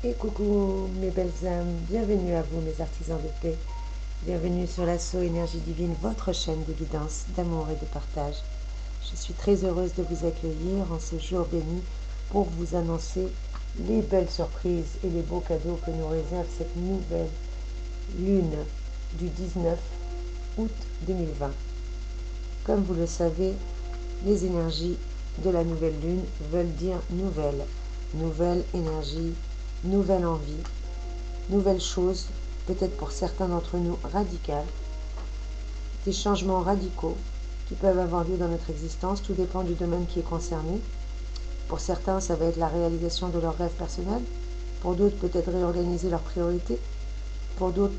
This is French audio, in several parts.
Et coucou mes belles âmes, bienvenue à vous mes artisans de paix, bienvenue sur l'assaut Énergie Divine, votre chaîne de guidance, d'amour et de partage. Je suis très heureuse de vous accueillir en ce jour béni pour vous annoncer les belles surprises et les beaux cadeaux que nous réserve cette nouvelle lune du 19 août 2020. Comme vous le savez, les énergies de la nouvelle lune veulent dire nouvelle énergie, nouvelle envie, nouvelles choses, peut-être pour certains d'entre nous radicales, des changements radicaux qui peuvent avoir lieu dans notre existence, tout dépend du domaine qui est concerné. Pour certains, ça va être la réalisation de leurs rêves personnels, pour d'autres, peut-être réorganiser leurs priorités, pour d'autres,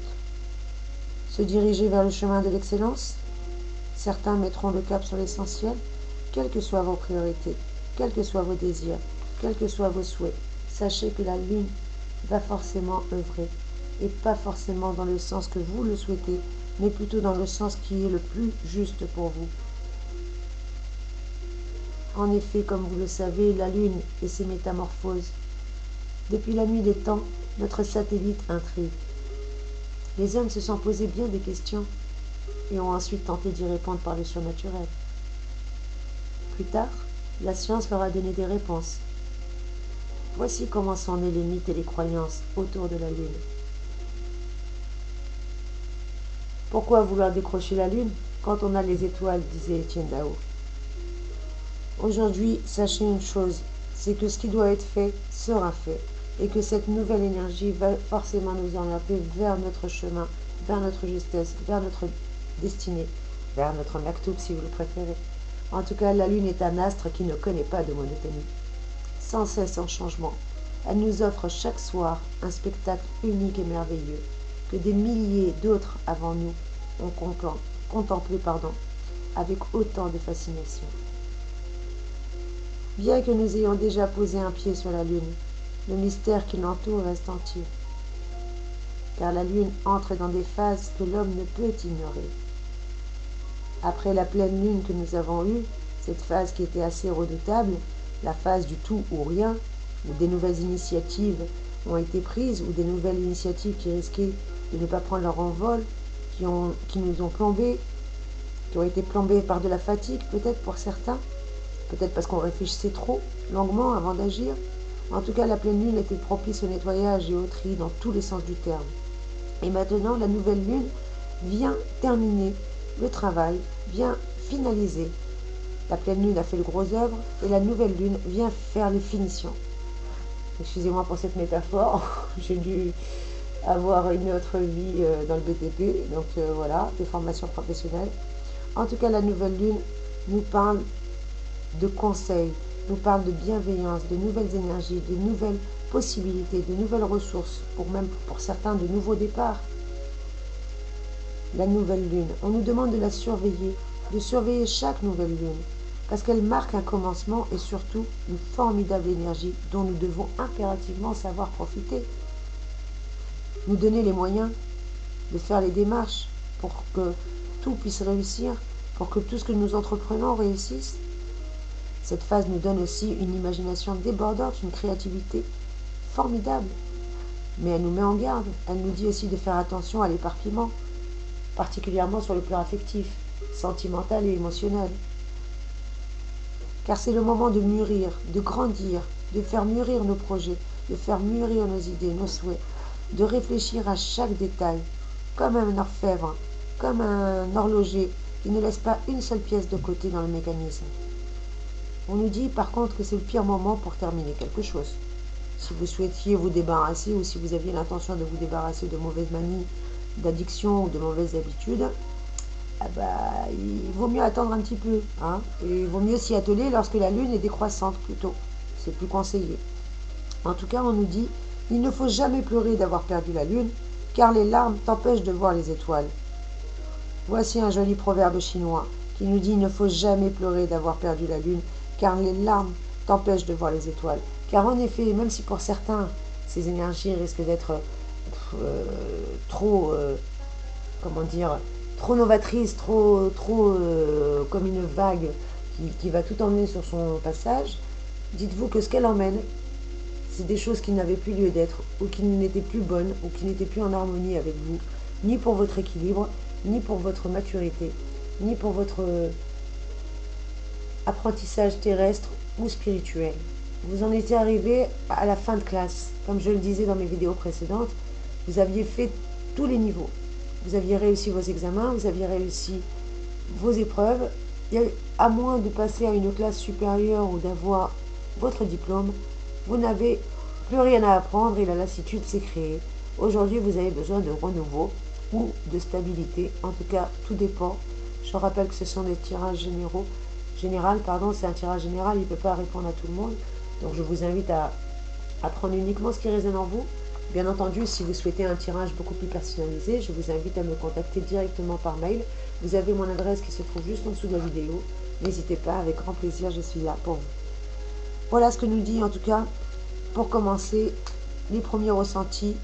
se diriger vers le chemin de l'excellence. Certains mettront le cap sur l'essentiel, quelles que soient vos priorités, quels que soient vos désirs, quels que soient vos souhaits. Sachez que la lune va forcément œuvrer, et pas forcément dans le sens que vous le souhaitez, mais plutôt dans le sens qui est le plus juste pour vous. En effet, comme vous le savez, la lune et ses métamorphoses. Depuis la nuit des temps, notre satellite intrigue. Les hommes se sont posés bien des questions et ont ensuite tenté d'y répondre par le surnaturel. Plus tard, la science leur a donné des réponses. Voici comment sont nées les mythes et les croyances autour de la lune. Pourquoi vouloir décrocher la lune quand on a les étoiles, disait Etienne Dao. Aujourd'hui, sachez une chose, c'est que ce qui doit être fait sera fait, et que cette nouvelle énergie va forcément nous orienter vers notre chemin, vers notre justesse, vers notre destinée, vers notre maktoub si vous le préférez. En tout cas, la lune est un astre qui ne connaît pas de monotonie. Sans cesse en changement, elle nous offre chaque soir un spectacle unique et merveilleux que des milliers d'autres avant nous ont contemplé avec autant de fascination. Bien que nous ayons déjà posé un pied sur la Lune, le mystère qui l'entoure reste entier. Car la Lune entre dans des phases que l'homme ne peut ignorer. Après la pleine Lune que nous avons eue, cette phase qui était assez redoutable, la phase du tout ou rien, où des nouvelles initiatives ont été prises, ou des nouvelles initiatives qui risquaient de ne pas prendre leur envol, qui nous ont plombés, qui ont été plombés par de la fatigue peut-être pour certains, peut-être parce qu'on réfléchissait trop longuement avant d'agir. En tout cas, la pleine lune était propice au nettoyage et au tri dans tous les sens du terme. Et maintenant, la nouvelle lune vient terminer le travail, vient finaliser. La pleine lune a fait le gros œuvre et la nouvelle lune vient faire les finitions. Excusez-moi pour cette métaphore, j'ai dû avoir une autre vie dans le BTP, donc voilà, des formations professionnelles. En tout cas, la nouvelle lune nous parle de conseils, nous parle de bienveillance, de nouvelles énergies, de nouvelles possibilités, de nouvelles ressources, même pour certains de nouveaux départs. La nouvelle lune, on nous demande de la surveiller, de surveiller chaque nouvelle lune, parce qu'elle marque un commencement et surtout une formidable énergie dont nous devons impérativement savoir profiter. Nous donner les moyens de faire les démarches pour que tout puisse réussir, pour que tout ce que nous entreprenons réussisse. Cette phase nous donne aussi une imagination débordante, une créativité formidable. Mais elle nous met en garde. Elle nous dit aussi de faire attention à l'éparpillement, particulièrement sur le plan affectif, sentimental et émotionnel. Car c'est le moment de mûrir, de grandir, de faire mûrir nos projets, de faire mûrir nos idées, nos souhaits, de réfléchir à chaque détail, comme un orfèvre, comme un horloger qui ne laisse pas une seule pièce de côté dans le mécanisme. On nous dit par contre que c'est le pire moment pour terminer quelque chose. Si vous souhaitiez vous débarrasser ou si vous aviez l'intention de vous débarrasser de mauvaises manies, d'addictions ou de mauvaises habitudes, il vaut mieux attendre un petit peu. Et il vaut mieux s'y atteler lorsque la lune est décroissante plutôt. C'est plus conseillé. En tout cas, on nous dit il ne faut jamais pleurer d'avoir perdu la lune, car les larmes t'empêchent de voir les étoiles. Voici un joli proverbe chinois qui nous dit il ne faut jamais pleurer d'avoir perdu la lune, car les larmes t'empêchent de voir les étoiles. Car en effet, même si pour certains, ces énergies risquent d'être trop, comment dire, trop novatrices, trop comme une vague qui va tout emmener sur son passage, dites-vous que ce qu'elle emmène, c'est des choses qui n'avaient plus lieu d'être, ou qui n'étaient plus bonnes, ou qui n'étaient plus en harmonie avec vous, ni pour votre équilibre, ni pour votre maturité, ni pour votre apprentissage terrestre ou spirituel. Vous en étiez arrivé à la fin de classe. Comme je le disais dans mes vidéos précédentes, vous aviez fait tous les niveaux. Vous aviez réussi vos examens, vous aviez réussi vos épreuves. À moins de passer à une classe supérieure ou d'avoir votre diplôme, vous n'avez plus rien à apprendre et la lassitude s'est créée. Aujourd'hui, vous avez besoin de renouveau ou de stabilité. En tout cas, tout dépend. Je rappelle que ce sont des tirages généraux. C'est un tirage général, il ne peut pas répondre à tout le monde. Donc je vous invite à prendre uniquement ce qui résonne en vous. Bien entendu, si vous souhaitez un tirage beaucoup plus personnalisé, je vous invite à me contacter directement par mail. Vous avez mon adresse qui se trouve juste en dessous de la vidéo. N'hésitez pas, avec grand plaisir, je suis là pour vous. Voilà ce que nous dit en tout cas, pour commencer, les premiers ressentis.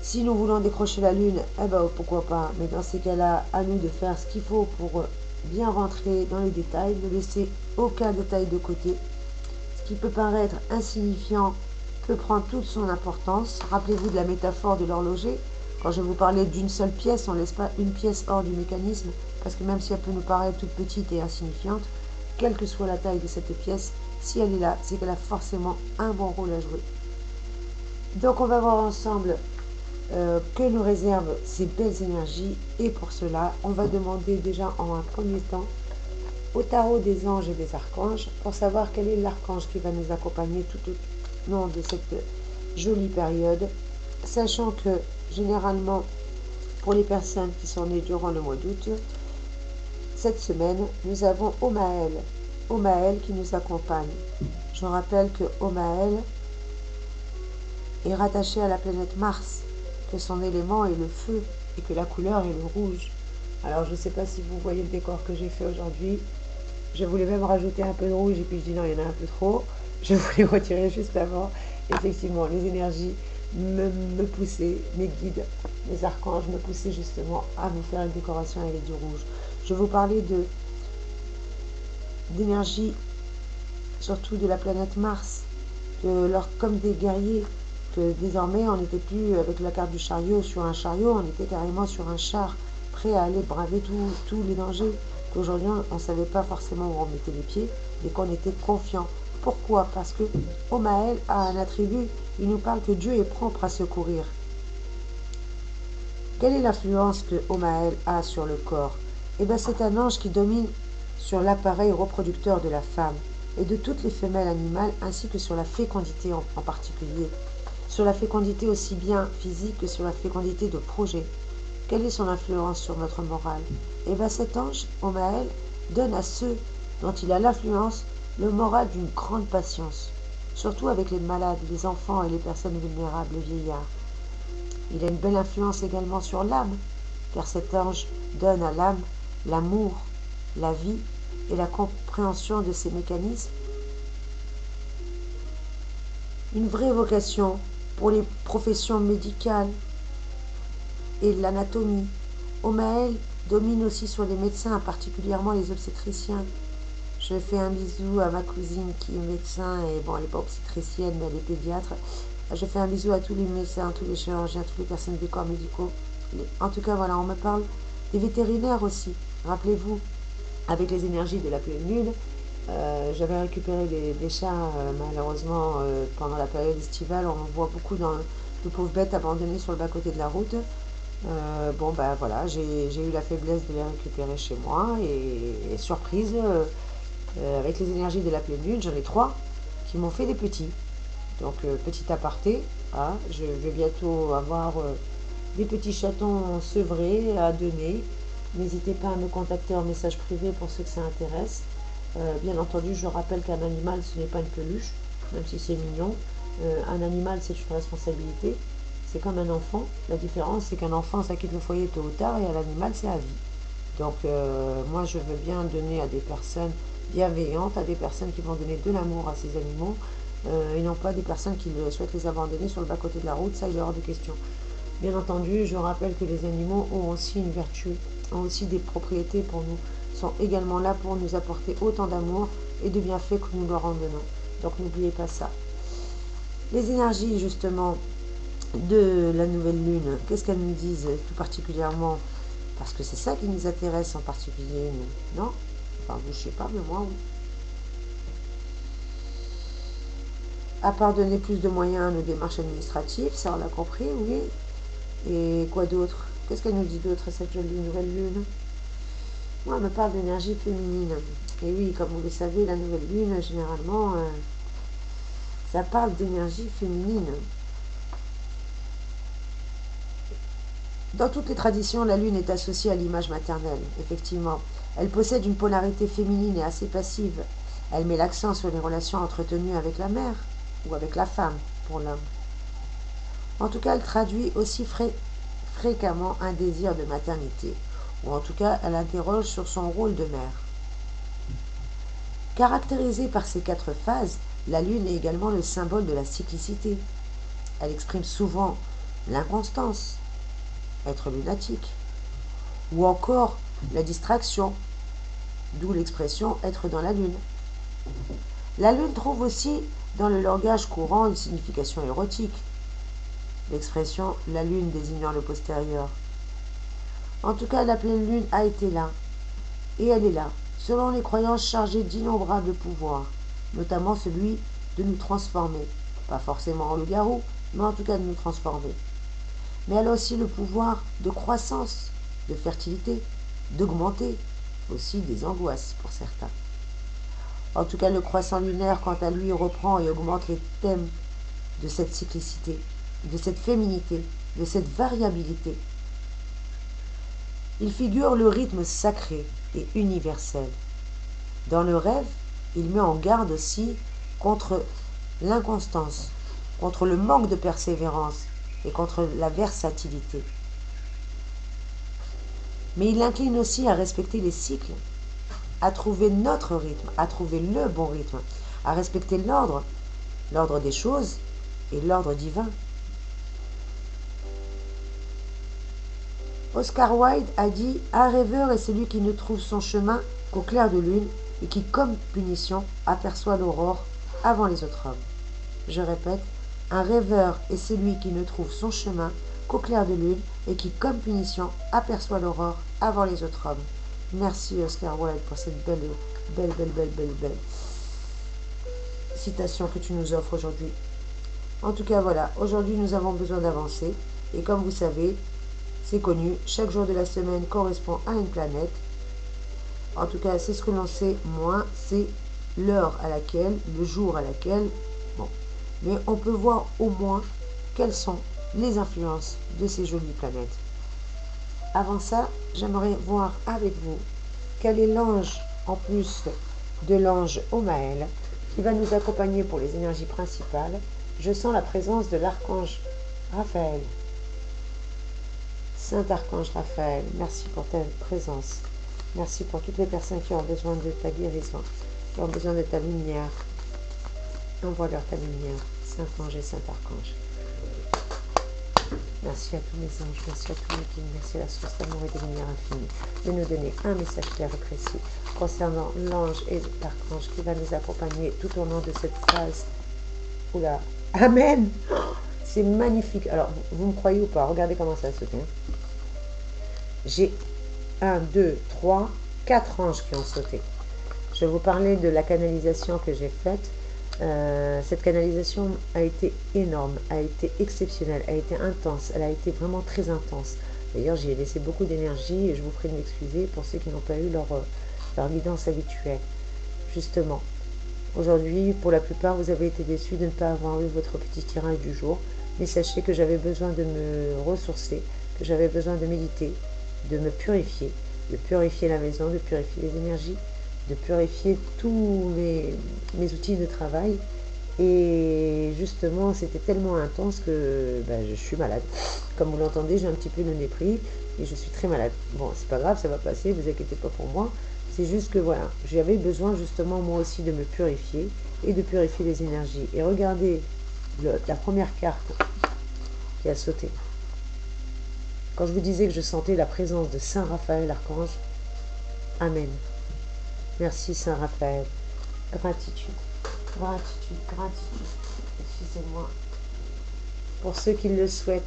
Si nous voulons décrocher la lune, eh ben pourquoi pas. Mais dans ces cas-là, à nous de faire ce qu'il faut pour bien rentrer dans les détails, ne laisser aucun détail de côté. Ce qui peut paraître insignifiant peut prendre toute son importance. Rappelez-vous de la métaphore de l'horloger. Quand je vous parlais d'une seule pièce, on ne laisse pas une pièce hors du mécanisme, parce que même si elle peut nous paraître toute petite et insignifiante, quelle que soit la taille de cette pièce, si elle est là, c'est qu'elle a forcément un bon rôle à jouer. Donc on va voir ensemble que nous réservent ces belles énergies, et pour cela, on va demander déjà en un premier temps au tarot des anges et des archanges pour savoir quel est l'archange qui va nous accompagner tout au long de cette jolie période, sachant que généralement pour les personnes qui sont nées durant le mois d'août, cette semaine nous avons Omaël qui nous accompagne. Je rappelle que Omaël est rattaché à la planète Mars, que son élément est le feu et que la couleur est le rouge. Alors je ne sais pas si vous voyez le décor que j'ai fait aujourd'hui. Je voulais même rajouter un peu de rouge et puis je dis non, il y en a un peu trop. Je voulais retirer juste avant. Effectivement, les énergies me poussaient, mes guides, mes archanges me poussaient justement à vous faire une décoration avec du rouge. Je vais vous parler d'énergie, surtout de la planète Mars, comme des guerriers, que désormais on n'était plus avec la carte du chariot sur un chariot, on était carrément sur un char, prêt à aller braver tous les dangers. Qu'aujourd'hui on ne savait pas forcément où on mettait les pieds, mais qu'on était confiant. Pourquoi? Parce que Omaël a un attribut, il nous parle que Dieu est propre à secourir. Quelle est l'influence que Omaël a sur le corps? Eh bien, c'est un ange qui domine sur l'appareil reproducteur de la femme et de toutes les femelles animales, ainsi que sur la fécondité en particulier. Sur la fécondité aussi bien physique que sur la fécondité de projet. Quelle est son influence sur notre morale? Eh bien, cet ange, Omaël, donne à ceux dont il a l'influence le moral d'une grande patience, surtout avec les malades, les enfants et les personnes vulnérables, les vieillards. Il a une belle influence également sur l'âme, car cet ange donne à l'âme l'amour, la vie et la compréhension de ses mécanismes. Une vraie vocation pour les professions médicales et l'anatomie. Omaël domine aussi sur les médecins, particulièrement les obstétriciens. Je fais un bisou à ma cousine qui est médecin, et bon, elle n'est pas obstétricienne, mais elle est pédiatre. Je fais un bisou à tous les médecins, tous les chirurgiens, toutes les personnes des corps médicaux. En tout cas, voilà, on me parle des vétérinaires aussi. Rappelez-vous, avec les énergies de la pleine lune, j'avais récupéré des chats, malheureusement, pendant la période estivale. On voit beaucoup de pauvres bêtes abandonnées sur le bas-côté de la route. Bon, ben voilà, j'ai eu la faiblesse de les récupérer chez moi, et surprise, avec les énergies de la pleine lune, j'en ai 3 qui m'ont fait des petits. Donc, petit aparté, je vais bientôt avoir des petits chatons sevrés à donner. N'hésitez pas à me contacter en message privé pour ceux que ça intéresse. Bien entendu, je rappelle qu'un animal, ce n'est pas une peluche, même si c'est mignon. Un animal, c'est une responsabilité. C'est comme un enfant. La différence, c'est qu'un enfant, ça quitte le foyer tôt ou tard, et un animal, c'est à vie. Donc, moi, je veux bien donner à des personnes bienveillantes, à des personnes qui vont donner de l'amour à ces animaux, et non pas des personnes qui souhaitent les abandonner sur le bas-côté de la route. Ça, il est hors de question. Bien entendu, je rappelle que les animaux ont aussi une vertu, ont aussi des propriétés pour nous, sont également là pour nous apporter autant d'amour et de bienfaits que nous leur en donnons. Donc n'oubliez pas ça. Les énergies justement de la nouvelle lune, qu'est-ce qu'elles nous disent tout particulièrement? Parce que c'est ça qui nous intéresse en particulier, nous, non? Enfin, vous, je sais pas, mais moi, oui. À part donner plus de moyens à nos démarches administratives, ça on l'a compris, oui. Et quoi d'autre? Qu'est-ce qu'elle nous dit d'autre, cette jolie nouvelle lune? Moi, elle me parle d'énergie féminine. Et oui, comme vous le savez, la nouvelle lune, généralement, ça parle d'énergie féminine. Dans toutes les traditions, la lune est associée à l'image maternelle, effectivement. Elle possède une polarité féminine et assez passive. Elle met l'accent sur les relations entretenues avec la mère ou avec la femme pour l'homme. En tout cas, elle traduit aussi fréquemment un désir de maternité, ou en tout cas, elle interroge sur son rôle de mère. Caractérisée par ces 4 phases, la lune est également le symbole de la cyclicité. Elle exprime souvent l'inconstance, être lunatique, ou encore la distraction, d'où l'expression être dans la lune. La lune trouve aussi dans le langage courant une signification érotique, l'expression la lune désignant le postérieur. En tout cas, la pleine lune a été là, et elle est là, selon les croyances chargées d'innombrables pouvoirs, notamment celui de nous transformer, pas forcément en loup-garou, mais en tout cas de nous transformer. Mais elle a aussi le pouvoir de croissance, de fertilité, d'augmenter aussi des angoisses pour certains. En tout cas, le croissant lunaire, quant à lui, reprend et augmente les thèmes de cette cyclicité, de cette féminité, de cette variabilité. Il figure le rythme sacré et universel. Dans le rêve, il met en garde aussi contre l'inconstance, contre le manque de persévérance et contre la versatilité. Mais il incline aussi à respecter les cycles, à trouver notre rythme, à trouver le bon rythme, à respecter l'ordre des choses et l'ordre divin. Oscar Wilde a dit « Un rêveur est celui qui ne trouve son chemin qu'au clair de lune et qui, comme punition, aperçoit l'aurore avant les autres hommes. » Je répète, un rêveur est celui qui ne trouve son chemin qu'au clair de lune et qui, comme punition, aperçoit l'aurore avant les autres hommes. Merci Oscar Wilde pour cette belle citation que tu nous offres aujourd'hui. En tout cas, voilà, aujourd'hui nous avons besoin d'avancer et comme vous savez, c'est connu, chaque jour de la semaine correspond à une planète. En tout cas, c'est ce que l'on sait moins, c'est l'heure à laquelle, le jour à laquelle, bon. Mais on peut voir au moins quelles sont les influences de ces jolies planètes. Avant ça, j'aimerais voir avec vous quel est l'ange, en plus de l'ange Omaël, qui va nous accompagner pour les énergies principales. Je sens la présence de l'archange Raphaël. Saint-Archange Raphaël, merci pour ta présence. Merci pour toutes les personnes qui ont besoin de ta guérison, qui ont besoin de ta lumière. Envoie-leur ta lumière, Saint-Ange et Saint-Archange. Merci à tous mes anges, merci à tous les guides, merci à la source d'amour et de lumière infinie de nous donner un message clair et précis concernant l'ange et l'archange qui va nous accompagner tout au long de cette phase. Oula, Amen. C'est magnifique. Alors, vous me croyez ou pas? Regardez comment ça se fait. J'ai 1, 2, 3, 4 anges qui ont sauté. Je vais vous parler de la canalisation que j'ai faite. Cette canalisation a été énorme, a été exceptionnelle, a été intense. Elle a été vraiment très intense. D'ailleurs, j'y ai laissé beaucoup d'énergie et je vous prie de m'excuser pour ceux qui n'ont pas eu leur guidance habituelle. Justement, aujourd'hui, pour la plupart, vous avez été déçus de ne pas avoir eu votre petit tirage du jour. Mais sachez que j'avais besoin de me ressourcer, que j'avais besoin de méditer, de me purifier, de purifier la maison, de purifier les énergies, de purifier tous mes outils de travail. Et justement, c'était tellement intense que je suis malade. Comme vous l'entendez, j'ai un petit peu le nez pris et je suis très malade. Bon, c'est pas grave, ça va passer, vous inquiétez pas pour moi. C'est juste que voilà, j'avais besoin justement moi aussi de me purifier et de purifier les énergies. Et regardez la première carte qui a sauté. Quand je vous disais que je sentais la présence de Saint Raphaël, archange, Amen. Merci Saint Raphaël. Gratitude, gratitude, gratitude. Excusez-moi. Pour ceux qui le souhaitent,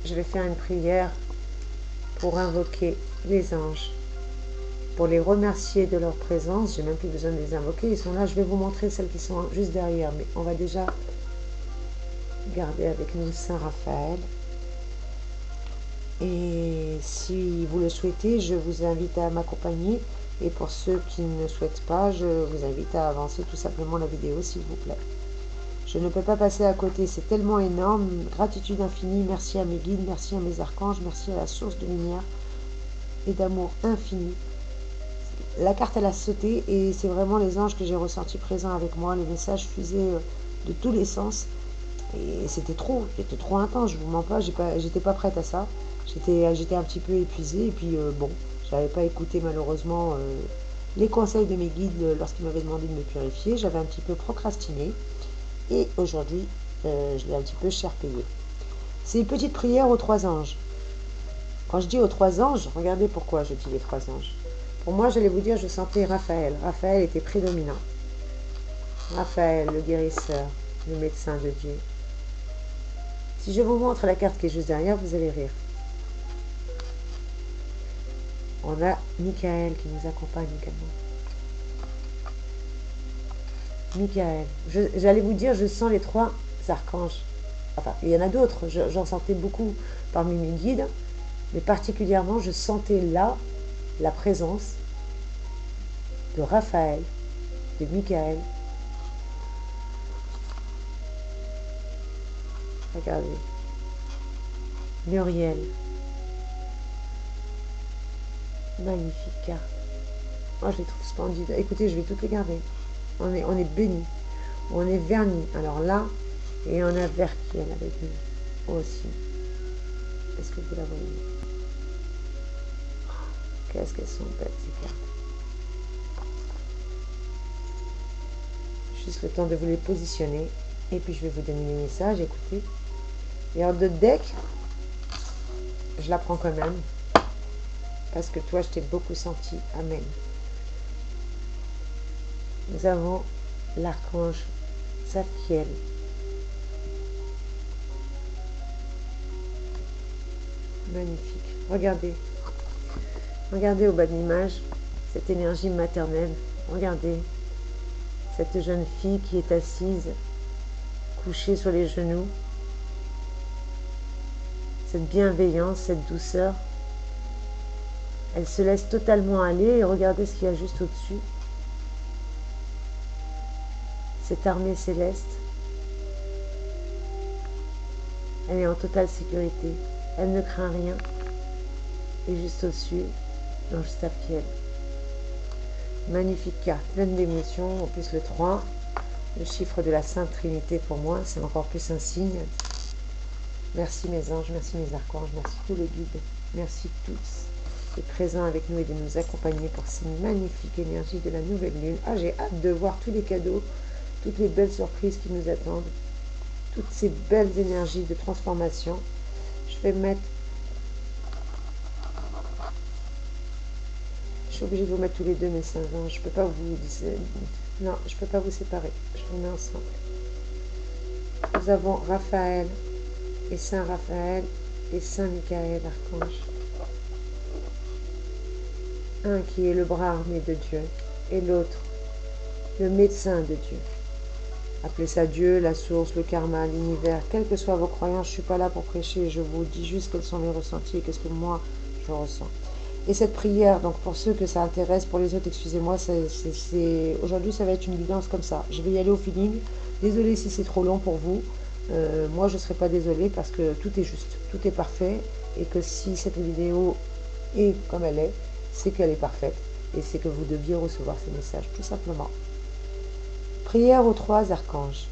je vais faire une prière pour invoquer les anges, pour les remercier de leur présence. J'ai même plus besoin de les invoquer, ils sont là. Je vais vous montrer celles qui sont juste derrière, mais on va déjà garder avec nous Saint Raphaël. Et si vous le souhaitez, je vous invite à m'accompagner. Et pour ceux qui ne souhaitent pas, je vous invite à avancer tout simplement la vidéo, s'il vous plaît. Je ne peux pas passer à côté, c'est tellement énorme. Gratitude infinie, merci à mes guides, merci à mes archanges, merci à la source de lumière et d'amour infini. La carte, elle a sauté et c'est vraiment les anges que j'ai ressentis présents avec moi. Les messages fusaient de tous les sens. Et c'était trop intense, je vous mens pas, j'étais pas prête à ça. J'étais un petit peu épuisée et puis bon, j'avais pas écouté malheureusement les conseils de mes guides lorsqu'ils m'avaient demandé de me purifier. J'avais un petit peu procrastiné et aujourd'hui, je l'ai un petit peu cher payé. C'est une petite prière aux trois anges. Quand je dis aux trois anges, regardez pourquoi je dis les trois anges. Pour moi, j'allais vous dire, je sentais Raphaël. Raphaël était prédominant. Raphaël, le guérisseur, le médecin de Dieu. Si je vous montre la carte qui est juste derrière, vous allez rire. On a Michael qui nous accompagne également. Michael. J'allais vous dire, je sens les trois archanges. Enfin, il y en a d'autres, j'en sentais beaucoup parmi mes guides, mais particulièrement, je sentais là la présence de Raphaël, de Michael. Regardez. Muriel. Magnifique carte. Moi, je les trouve splendides. Écoutez, je vais toutes les garder. On est bénis. On est vernis. Alors là, et on a Verkiel avec nous aussi. Est-ce que vous la voyez? Qu'est-ce qu'elles sont belles, ces cartes. Juste le temps de vous les positionner. Et puis, je vais vous donner les messages. Écoutez. Et en de deck, je la prends quand même. Parce que toi, je t'ai beaucoup senti. Amen. Nous avons l'archange Zadkiel. Magnifique. Regardez. Regardez au bas de l'image cette énergie maternelle. Regardez cette jeune fille qui est assise, couchée sur les genoux. Cette bienveillance, cette douceur. Elle se laisse totalement aller et regardez ce qu'il y a juste au-dessus. Cette armée céleste. Elle est en totale sécurité. Elle ne craint rien. Et juste au-dessus, l'ange Zadkiel. Magnifique carte, pleine d'émotions. En plus, le 3, le chiffre de la Sainte Trinité pour moi, c'est encore plus un signe. Merci mes anges, merci mes archanges, merci tous les guides. Merci tous d'être présents avec nous et de nous accompagner pour ces magnifiques énergies de la nouvelle lune. Ah, j'ai hâte de voir tous les cadeaux, toutes les belles surprises qui nous attendent, toutes ces belles énergies de transformation. Je vais mettre... Je suis obligée de vous mettre tous les deux, mes saints anges. Je ne peux pas vous... Non, je ne peux pas vous séparer. Je vous mets ensemble. Nous avons Raphaël et Saint Raphaël et Saint Michael, archange. Un qui est le bras armé de Dieu et l'autre, le médecin de Dieu. Appelez ça Dieu, la source, le karma, l'univers, quelles que soient vos croyances. Je ne suis pas là pour prêcher, je vous dis juste quels sont mes ressentis et qu'est-ce que moi je ressens. Et cette prière, donc pour ceux que ça intéresse, pour les autres, excusez-moi, aujourd'hui ça va être une guidance comme ça. Je vais y aller au feeling. Désolée si c'est trop long pour vous. Moi je ne serai pas désolée parce que tout est juste, tout est parfait. Et que si cette vidéo est comme elle est, c'est qu'elle est parfaite. Et c'est que vous deviez recevoir ces messages, tout simplement. Prière aux trois archanges.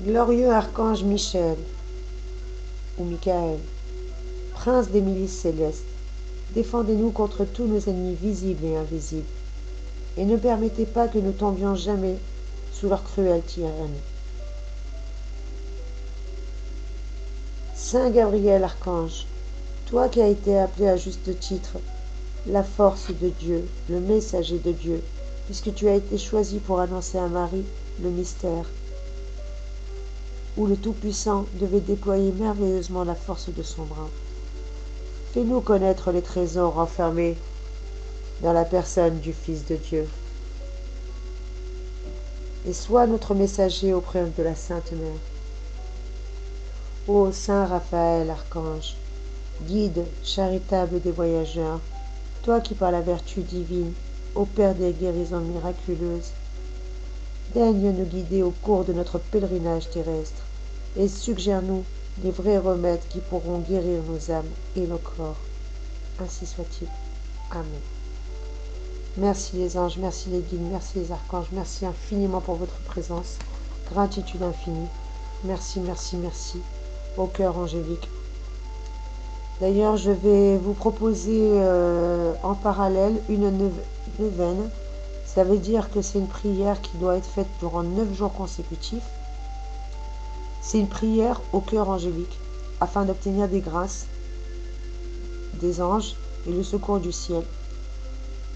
Glorieux archange Michel, ou Michael, prince des milices célestes, défendez-nous contre tous nos ennemis visibles et invisibles, et ne permettez pas que nous tombions jamais sous leur cruelle tyrannie. Saint Gabriel archange, toi qui as été appelé à juste titre la force de Dieu, le messager de Dieu, puisque tu as été choisi pour annoncer à Marie le mystère, où le Tout-Puissant devait déployer merveilleusement la force de son bras. Fais-nous connaître les trésors renfermés dans la personne du Fils de Dieu, et sois notre messager auprès de la Sainte Mère. Ô Saint Raphaël, archange, guide charitable des voyageurs, toi qui par la vertu divine opères des guérisons miraculeuses, daigne nous guider au cours de notre pèlerinage terrestre et suggère-nous les vrais remèdes qui pourront guérir nos âmes et nos corps. Ainsi soit-il. Amen. Merci les anges, merci les guides, merci les archanges, merci infiniment pour votre présence. Gratitude infinie. Merci, merci, merci. Au cœur angélique. D'ailleurs, je vais vous proposer en parallèle une neuvaine. Ça veut dire que c'est une prière qui doit être faite durant 9 jours consécutifs. C'est une prière au cœur angélique afin d'obtenir des grâces des anges et le secours du ciel.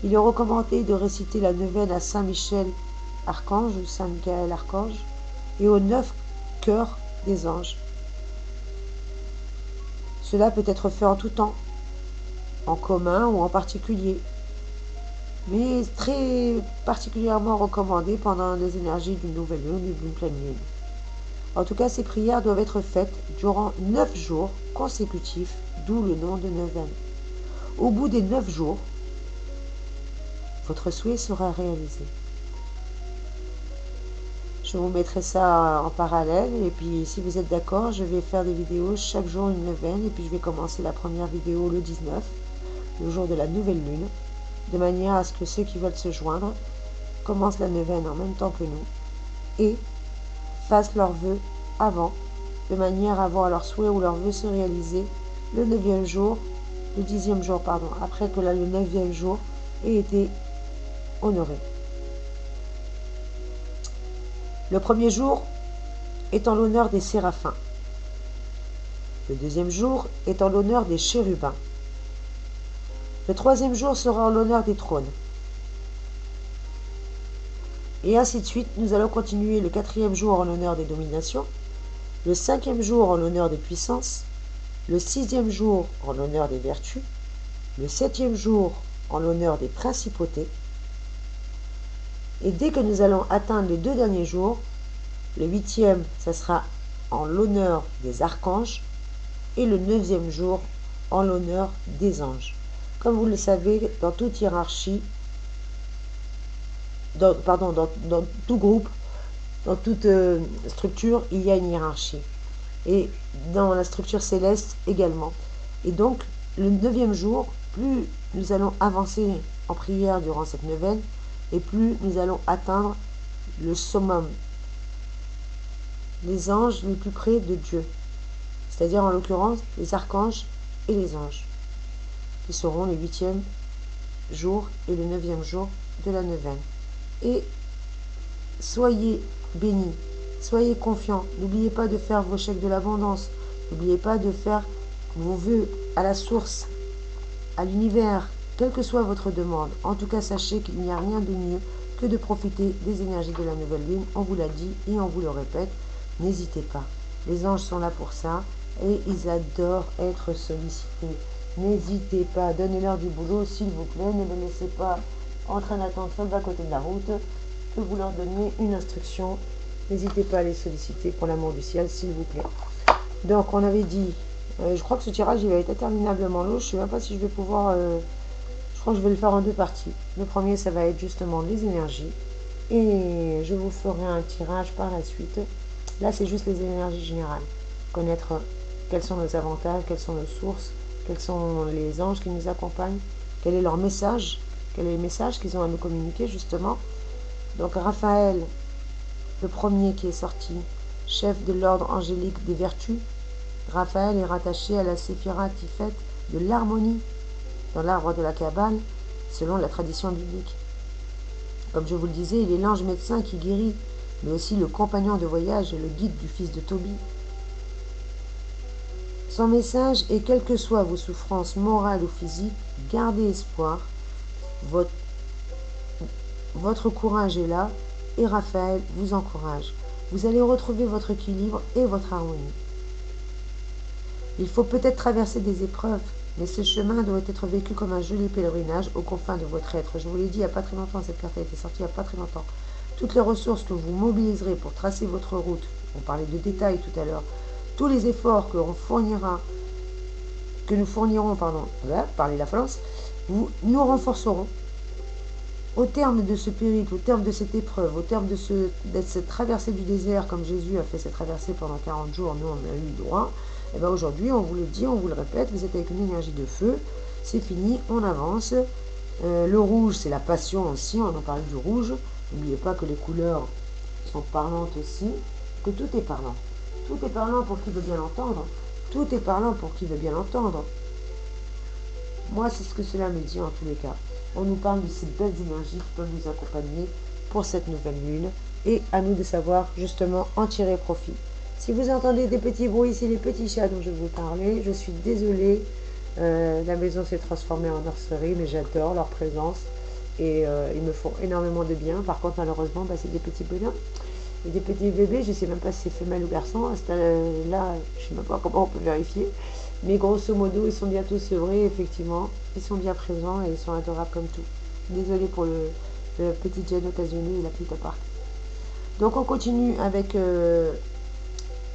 Il est recommandé de réciter la neuvaine à Saint Michel Archange ou Saint Michael Archange et aux 9 cœurs des anges. Cela peut être fait en tout temps, en commun ou en particulier, mais très particulièrement recommandé pendant les énergies d'une nouvelle lune ou d'une pleine lune. En tout cas, ces prières doivent être faites durant 9 jours consécutifs, d'où le nom de neuvaine. Au bout des 9 jours, votre souhait sera réalisé. Je vous mettrai ça en parallèle et puis si vous êtes d'accord, je vais faire des vidéos chaque jour une neuvaine et puis je vais commencer la première vidéo le 19, le jour de la nouvelle lune, de manière à ce que ceux qui veulent se joindre commencent la neuvaine en même temps que nous et fassent leurs vœux avant, de manière à voir leur souhait ou leur vœu se réaliser le 9e jour, le 10e jour, pardon, après que le 9e jour ait été honoré. Le premier jour est en l'honneur des séraphins. Le deuxième jour est en l'honneur des chérubins. Le troisième jour sera en l'honneur des trônes. Et ainsi de suite, nous allons continuer le 4e jour en l'honneur des dominations, le 5e jour en l'honneur des puissances, le 6e jour en l'honneur des vertus, le 7e jour en l'honneur des principautés, et dès que nous allons atteindre les 2 derniers jours, le 8e, ça sera en l'honneur des archanges, et le 9e jour en l'honneur des anges. Comme vous le savez, dans toute hiérarchie, dans tout groupe, dans toute structure, il y a une hiérarchie. Et dans la structure céleste également. Et donc, le 9e jour, plus nous allons avancer en prière durant cette neuvaine, et plus nous allons atteindre le summum, les anges les plus près de Dieu, c'est-à-dire en l'occurrence les archanges et les anges, qui seront le 8e jour et le 9e jour de la neuvaine. Et soyez bénis, soyez confiants, n'oubliez pas de faire vos chèques de l'abondance, n'oubliez pas de faire vos vœux à la source, à l'univers, quelle que soit votre demande. En tout cas, sachez qu'il n'y a rien de mieux que de profiter des énergies de la nouvelle lune. On vous l'a dit et on vous le répète, n'hésitez pas. Les anges sont là pour ça et ils adorent être sollicités. N'hésitez pas, donnez-leur du boulot s'il vous plaît, ne les laissez pas en train d'attendre sur le bas-côté de la route, que vous leur donniez une instruction. N'hésitez pas à les solliciter pour l'amour du ciel, s'il vous plaît. Donc, on avait dit, je crois que ce tirage, il va être interminablement long. Je ne sais même pas si je vais pouvoir... je crois que je vais le faire en 2 parties. Le premier, ça va être justement les énergies. Et je vous ferai un tirage par la suite. Là, c'est juste les énergies générales. Connaître quels sont nos avantages, quelles sont nos sources, quels sont les anges qui nous accompagnent, quel est leur message, quel est le message qu'ils ont à nous communiquer, justement. Donc, Raphaël, le premier qui est sorti, chef de l'ordre angélique des vertus. Raphaël est rattaché à la séphira Tifet de l'harmonie dans l'arbre de la Kabbale, selon la tradition biblique. Comme je vous le disais, il est l'ange médecin qui guérit, mais aussi le compagnon de voyage et le guide du fils de Tobie. Son message est: quelles que soient vos souffrances morales ou physiques, gardez espoir. votre courage est là et Raphaël vous encourage. Vous allez retrouver votre équilibre et votre harmonie. Il faut peut-être traverser des épreuves, mais ce chemin doit être vécu comme un joli pèlerinage aux confins de votre être. Je vous l'ai dit il n'y a pas très longtemps, cette carte a été sortie il n'y a pas très longtemps. Toutes les ressources que vous mobiliserez pour tracer votre route, on parlait de détails tout à l'heure, tous les efforts que nous fournirons, parler la France, nous renforcerons. Au terme de ce périple, au terme de cette épreuve, au terme de cette traversée du désert, comme Jésus a fait cette traversée pendant 40 jours, nous on a eu le droit, et bien aujourd'hui on vous le dit, on vous le répète, vous êtes avec une énergie de feu, c'est fini, on avance. Le rouge, c'est la passion aussi, on en parle du rouge. N'oubliez pas que les couleurs sont parlantes aussi, que tout est parlant. Tout est parlant pour qui veut bien l'entendre. Tout est parlant pour qui veut bien l'entendre. Moi, c'est ce que cela me dit en tous les cas. On nous parle de ces belles énergies qui peuvent nous accompagner pour cette nouvelle lune et à nous de savoir justement en tirer profit. Si vous entendez des petits bruits, c'est les petits chats dont je vous parlais. Je suis désolée. La maison s'est transformée en nurserie, mais j'adore leur présence et ils me font énormément de bien. Par contre, malheureusement, c'est des petits bonhommes et des petits bébés. Je ne sais même pas si c'est femelle ou garçon. Là, je ne sais même pas comment on peut vérifier. Mais grosso modo, ils sont bientôt sevrés, effectivement. Ils sont bien présents et ils sont adorables comme tout. Désolée pour le petit gêne occasionné et la petite appart. Donc on continue avec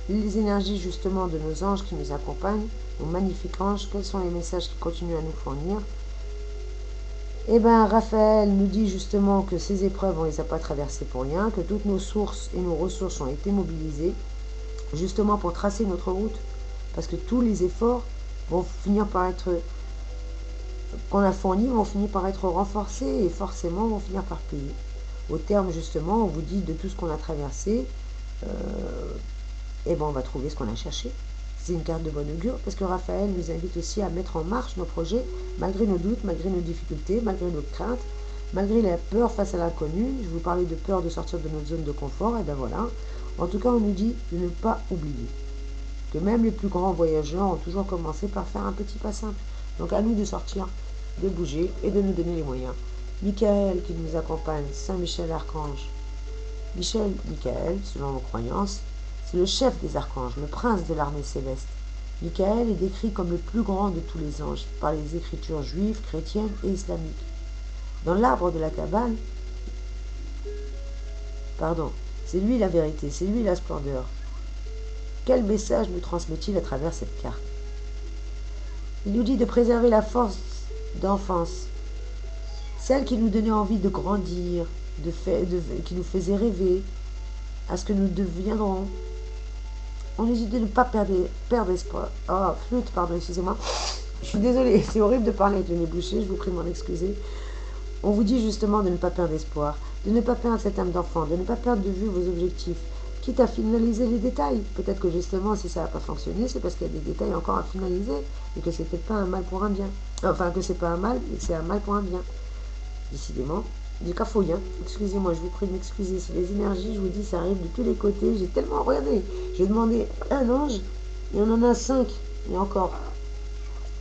les énergies justement de nos anges qui nous accompagnent, nos magnifiques anges. Quels sont les messages qui continuent à nous fournir? Eh bien, Raphaël nous dit justement que ces épreuves, on ne les a pas traversées pour rien, que toutes nos sources et nos ressources ont été mobilisées, justement pour tracer notre route. Parce que tous les efforts vont finir par être, qu'on a fournis, vont finir par être renforcés et forcément vont finir par payer. Au terme, justement, on vous dit de tout ce qu'on a traversé, on va trouver ce qu'on a cherché. C'est une carte de bon augure parce que Raphaël nous invite aussi à mettre en marche nos projets malgré nos doutes, malgré nos difficultés, malgré nos craintes, malgré la peur face à l'inconnu. Je vous parlais de peur de sortir de notre zone de confort, et bien voilà. En tout cas, on nous dit de ne pas oublier que même les plus grands voyageurs ont toujours commencé par faire un petit pas simple. Donc à nous de sortir, de bouger et de nous donner les moyens. Michael qui nous accompagne, Saint Michel Archange. Michael, selon nos croyances, c'est le chef des archanges, le prince de l'armée céleste. Michael est décrit comme le plus grand de tous les anges par les écritures juives, chrétiennes et islamiques. Dans l'arbre de la Kabbale, c'est lui la vérité, c'est lui la splendeur. Quel message nous transmet-il à travers cette carte? Il nous dit de préserver la force d'enfance, celle qui nous donnait envie de grandir, qui nous faisait rêver à ce que nous deviendrons. On nous dit de ne pas perdre espoir. Oh, flûte, pardon, excusez-moi. Je suis désolée, c'est horrible de parler avec le nez bouché, je vous prie de m'en excuser. On vous dit justement de ne pas perdre espoir, de ne pas perdre cette âme d'enfant, de ne pas perdre de vue vos objectifs, quitte à finaliser les détails. Peut-être que justement, si ça n'a pas fonctionné, c'est parce qu'il y a des détails encore à finaliser et que c'est peut-être pas un mal pour un bien. Enfin, que c'est pas un mal, mais que c'est un mal pour un bien. Décidément, j'ai cafouille, hein. Excusez-moi, je vous prie de m'excuser. C'est les énergies, je vous dis, ça arrive de tous les côtés. J'ai tellement regardé. J'ai demandé un ange et on en a 5. Et encore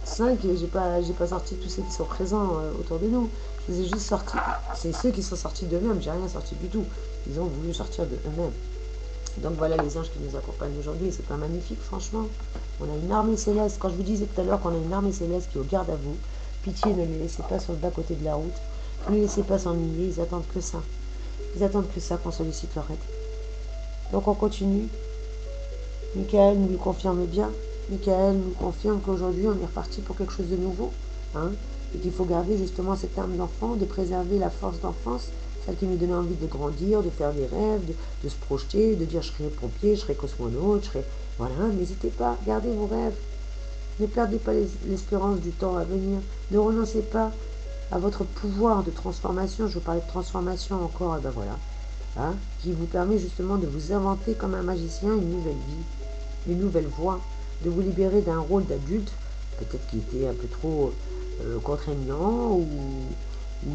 5, et j'ai pas sorti tous ceux qui sont présents autour de nous. Je les ai juste sortis. C'est ceux qui sont sortis d'eux-mêmes. J'ai rien sorti du tout. Ils ont voulu sortir de eux-mêmes. Donc voilà les anges qui nous accompagnent aujourd'hui. C'est pas magnifique, franchement. On a une armée céleste. Quand je vous disais tout à l'heure qu'on a une armée céleste qui est au garde à vous, pitié, ne les laissez pas sur le bas-côté de la route. Ne les laissez pas s'ennuyer. Ils attendent que ça. Ils attendent que ça qu'on sollicite leur aide. Donc on continue. Michael nous le confirme bien. Michael nous confirme qu'aujourd'hui on est reparti pour quelque chose de nouveau. Et qu'il faut garder justement cette âme d'enfant, de préserver la force d'enfance, celle qui nous donnait envie de grandir, de faire des rêves, de se projeter, de dire je serai pompier, je serai cosmonaute, Voilà, n'hésitez pas, gardez vos rêves. Ne perdez pas l'espérance du temps à venir. Ne renoncez pas à votre pouvoir de transformation. Je vous parlais de transformation encore, et ben voilà. Qui vous permet justement de vous inventer comme un magicien une nouvelle vie, une nouvelle voie, de vous libérer d'un rôle d'adulte, peut-être qui était un peu trop contraignant, ou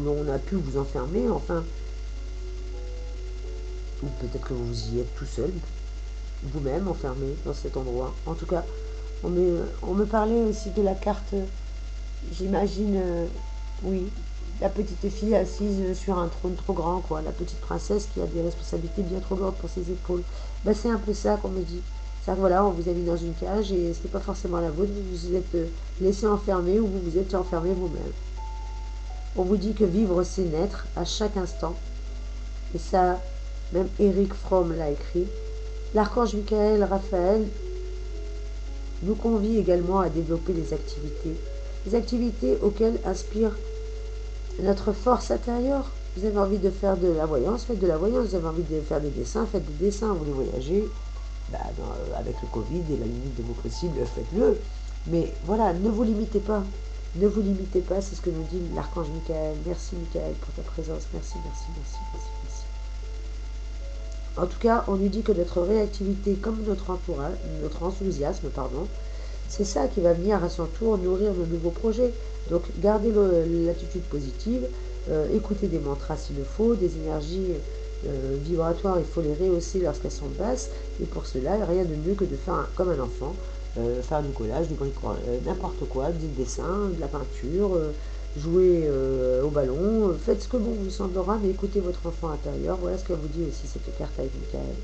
l'on a pu vous enfermer, enfin, ou peut-être que vous y êtes tout seul, vous-même enfermé dans cet endroit. En tout cas, on me parlait aussi de la carte, j'imagine, oui, la petite fille assise sur un trône trop grand, quoi, la petite princesse qui a des responsabilités bien trop lourdes pour ses épaules. Ben, c'est un peu ça qu'on me dit. C'est-à-dire que voilà, on vous a mis dans une cage et ce n'est pas forcément la vôtre, vous vous êtes laissé enfermer ou vous vous êtes enfermé vous-même. On vous dit que vivre, c'est naître à chaque instant. Et ça, même Eric Fromm l'a écrit. L'archange Michael Raphaël nous convie également à développer les activités auxquelles inspire notre force intérieure. Vous avez envie de faire de la voyance, faites de la voyance. Vous avez envie de faire des dessins, faites des dessins. Vous voulez voyager, avec le Covid et la limite de vos possibles, faites-le. Mais voilà, ne vous limitez pas. Ne vous limitez pas, c'est ce que nous dit l'archange Michael. Merci Michael pour ta présence. Merci, merci, merci, merci, merci. En tout cas, on nous dit que notre réactivité, comme notre entourage, notre enthousiasme, pardon, c'est ça qui va venir à son tour nourrir nos nouveaux projets. Donc gardez l'attitude positive, écoutez des mantras s'il le faut, des énergies vibratoires, il faut les rehausser lorsqu'elles sont basses. Et pour cela, rien de mieux que de faire comme un enfant, faire du collage, du bricolage, n'importe quoi, du dessin, de la peinture, jouer au ballon, faites ce que bon vous semblera, mais écoutez votre enfant intérieur. Voilà ce qu'elle vous dit aussi cette carte avec Michael.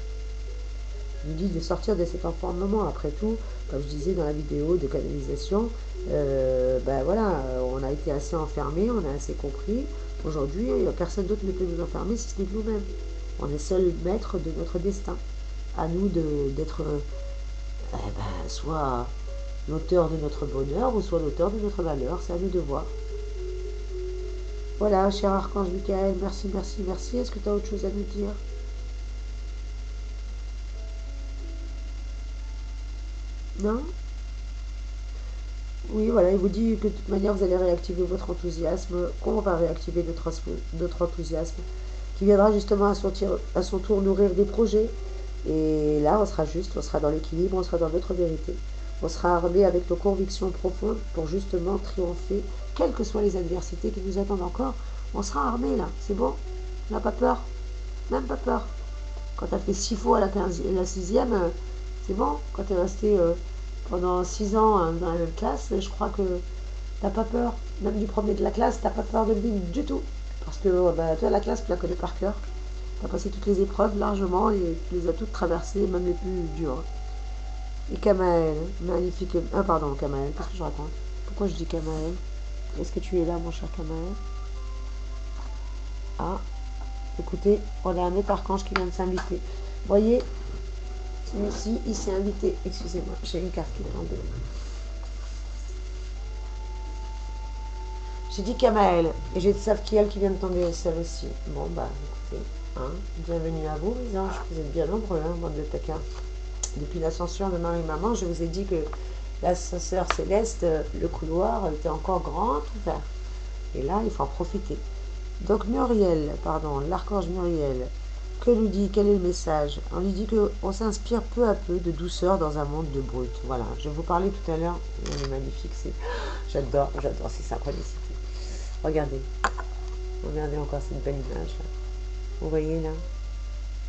Il nous dit de sortir de cet enfermement. Après tout, comme je disais dans la vidéo de canalisation, ben voilà, on a été assez enfermés, on a assez compris. Aujourd'hui, personne d'autre ne peut nous enfermer si ce n'est que nous-mêmes. On est seul maître de notre destin. À nous d'être soit l'auteur de notre bonheur ou soit l'auteur de notre malheur. C'est à nous de voir. Voilà, cher Archange Michael, merci, merci, merci. Est-ce que tu as autre chose à nous dire? Non? Oui, voilà, il vous dit que de toute manière, vous allez réactiver votre enthousiasme, qu'on va réactiver notre enthousiasme, qui viendra justement à son tour nourrir des projets. Et là, on sera juste, on sera dans l'équilibre, on sera dans notre vérité. On sera armé avec nos convictions profondes pour justement triompher, quelles que soient les adversités qui nous attendent encore. On sera armé là, c'est bon. On n'a pas peur, même pas peur. Quand tu as fait 6 fois la sixième, c'est bon. Quand tu es resté pendant 6 ans dans la même classe, je crois que t'as pas peur. Même du premier de la classe, t'as pas peur de lui du tout. Parce que toi, la classe, tu la connais par cœur. Tu as passé toutes les épreuves largement et tu les as toutes traversées, même les plus dures. Et Kamaël, magnifique. Ah, pardon, Kamaël, qu'est-ce que je raconte? Pourquoi je dis Kamaël? Est-ce que tu es là, mon cher Kamaël? Ah, écoutez, on a un autre archange qui vient de s'inviter. Voyez, celui-ci, il s'est invité. Excusez-moi, j'ai une carte qui tombe. J'ai dit Kamaël, et j'ai Safkiel qui vient de tomber au sol aussi. Bon, bah, écoutez, bienvenue à vous, mes anges. Vous êtes bien nombreux, bande de taquins. Depuis l'ascension de Marie-Maman, je vous ai dit que l'ascenseur céleste, le couloir était encore grand ouvert. Et là, il faut en profiter. Donc Muriel, pardon, l'archange Muriel, que nous dit, quel est le message? On lui dit qu'on s'inspire peu à peu de douceur dans un monde de brut. Voilà, je vous parlais tout à l'heure, elle est magnifique, j'adore ces synchronicités. Regardez, regardez encore cette belle image là. Vous voyez là,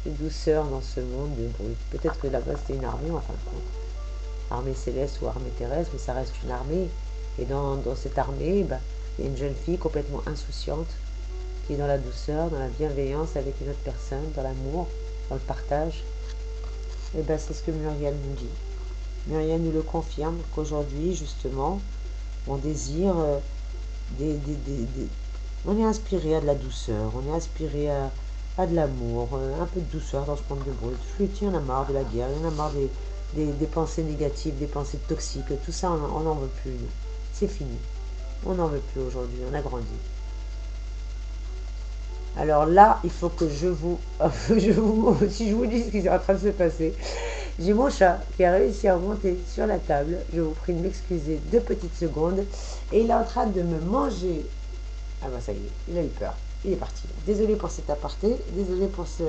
de douceur dans ce monde de brut. Peut-être que là-bas c'était une armée en fin de compte. Armée céleste ou armée terrestre, mais ça reste une armée. Et dans cette armée, il y a une jeune fille complètement insouciante qui est dans la douceur, dans la bienveillance avec une autre personne, dans l'amour, dans le partage. Et c'est ce que Muriel nous dit. Muriel nous le confirme qu'aujourd'hui, justement, on désire on est inspiré à de la douceur, on est inspiré à de l'amour, un peu de douceur dans ce monde de brut. Il y en a marre de la guerre, il y en a marre des pensées négatives, des pensées toxiques, tout ça, on n'en veut plus, nous. C'est fini. On n'en veut plus aujourd'hui, on a grandi. Alors là, il faut que si je vous dis ce qui est en train de se passer, j'ai mon chat qui a réussi à remonter sur la table. Je vous prie de m'excuser 2 petites secondes. Et il est en train de me manger. Ah ça y est, il a eu peur. Il est parti. Désolé pour cet aparté. Désolé pour ce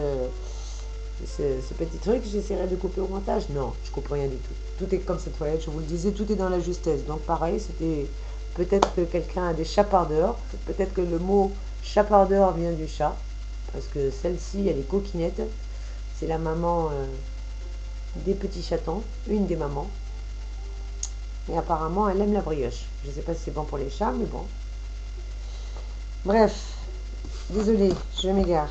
petit truc. J'essaierai de couper au montage. Non, je coupe rien du tout. Tout est comme cette toilette. Je vous le disais, tout est dans la justesse. Donc pareil, c'était... Peut-être que quelqu'un a des chapardeurs. Peut-être que le mot chapardeur vient du chat. Parce que celle-ci, elle est coquinette. C'est la maman... des petits chatons, une des mamans. Et apparemment, elle aime la brioche. Je ne sais pas si c'est bon pour les chats, mais bon. Bref, désolé, je m'égare.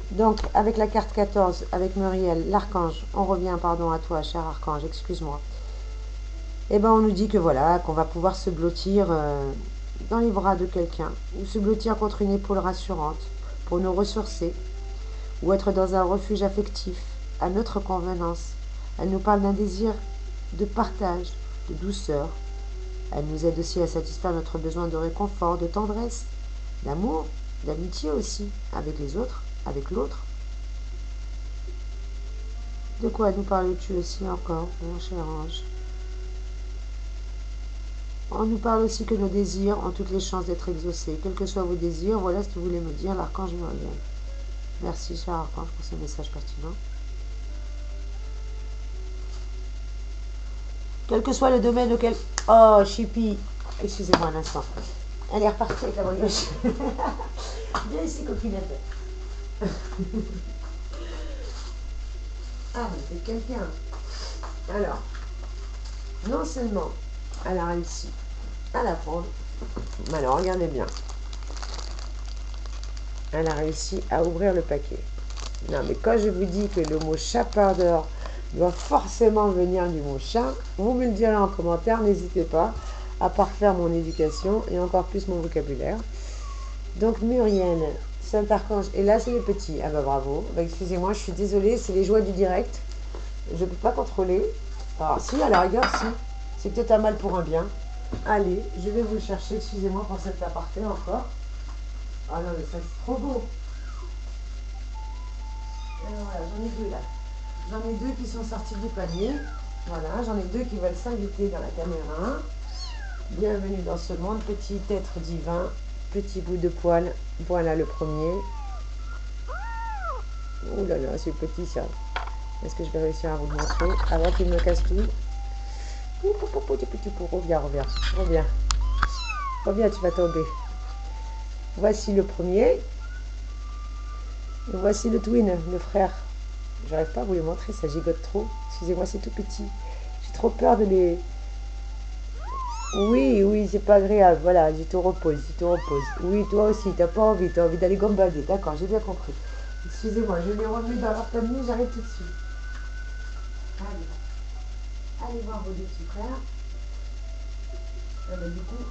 Donc, avec la carte 14, avec Muriel, l'archange, on revient, pardon, à toi, cher archange, excuse-moi. Eh ben, on nous dit que voilà, qu'on va pouvoir se blottir dans les bras de quelqu'un, ou se blottir contre une épaule rassurante, pour nous ressourcer, ou être dans un refuge affectif, à notre convenance. Elle nous parle d'un désir de partage, de douceur. Elle nous aide aussi à satisfaire notre besoin de réconfort, de tendresse, d'amour, d'amitié aussi, avec les autres, avec l'autre. De quoi nous parles-tu aussi encore, mon cher ange? On nous parle aussi que nos désirs ont toutes les chances d'être exaucés. Quels que soient vos désirs, voilà ce que voulait me dire l'archange Muriel. Merci, cher archange, pour ce message pertinent. Quel que soit le domaine auquel... Oh, Chippy, excusez-moi un instant. Elle est repartie avec la brioche. Viens ici, copinette. Ah, c'est quelqu'un. Alors, non seulement elle a réussi à la prendre, mais alors regardez bien. Elle a réussi à ouvrir le paquet. Non, mais quand je vous dis que le mot chapardeur doit forcément venir du mot chat, vous me le direz en commentaire, n'hésitez pas à parfaire mon éducation et encore plus mon vocabulaire. Donc Muriel, Saint-Archange, et là c'est les petits. Ah bah bravo, bah, excusez-moi, je suis désolée, c'est les joies du direct. Je ne peux pas contrôler. Alors si, à la rigueur, si. C'est peut-être un mal pour un bien. Allez, je vais vous le chercher, excusez-moi pour cet aparté encore. Ah non, mais ça c'est trop beau. Et voilà, j'en ai deux là. J'en ai deux qui sont sortis du panier. Voilà, j'en ai deux qui veulent s'inviter dans la caméra. Bienvenue dans ce monde, petit être divin, petit bout de poil. Voilà le premier. Ouh là là, c'est petit ça. Est-ce que je vais réussir à vous le montrer avant qu'il me casse tout? Reviens, reviens. Reviens, tu vas tomber. Voici le premier. Et voici le twin, le frère. J'arrive pas à vous les montrer, ça gigote trop. Excusez-moi, c'est tout petit. J'ai trop peur de les... Oui, oui, c'est pas agréable. Voilà, tu te reposes, tu te reposes. Oui, toi aussi, t'as pas envie, t'as envie d'aller gambader. D'accord, j'ai bien compris. Excusez-moi, je les remets dans leur panier, j'arrive tout de suite. Allez, allez voir vos deux petits frères. Ah ben, du coup,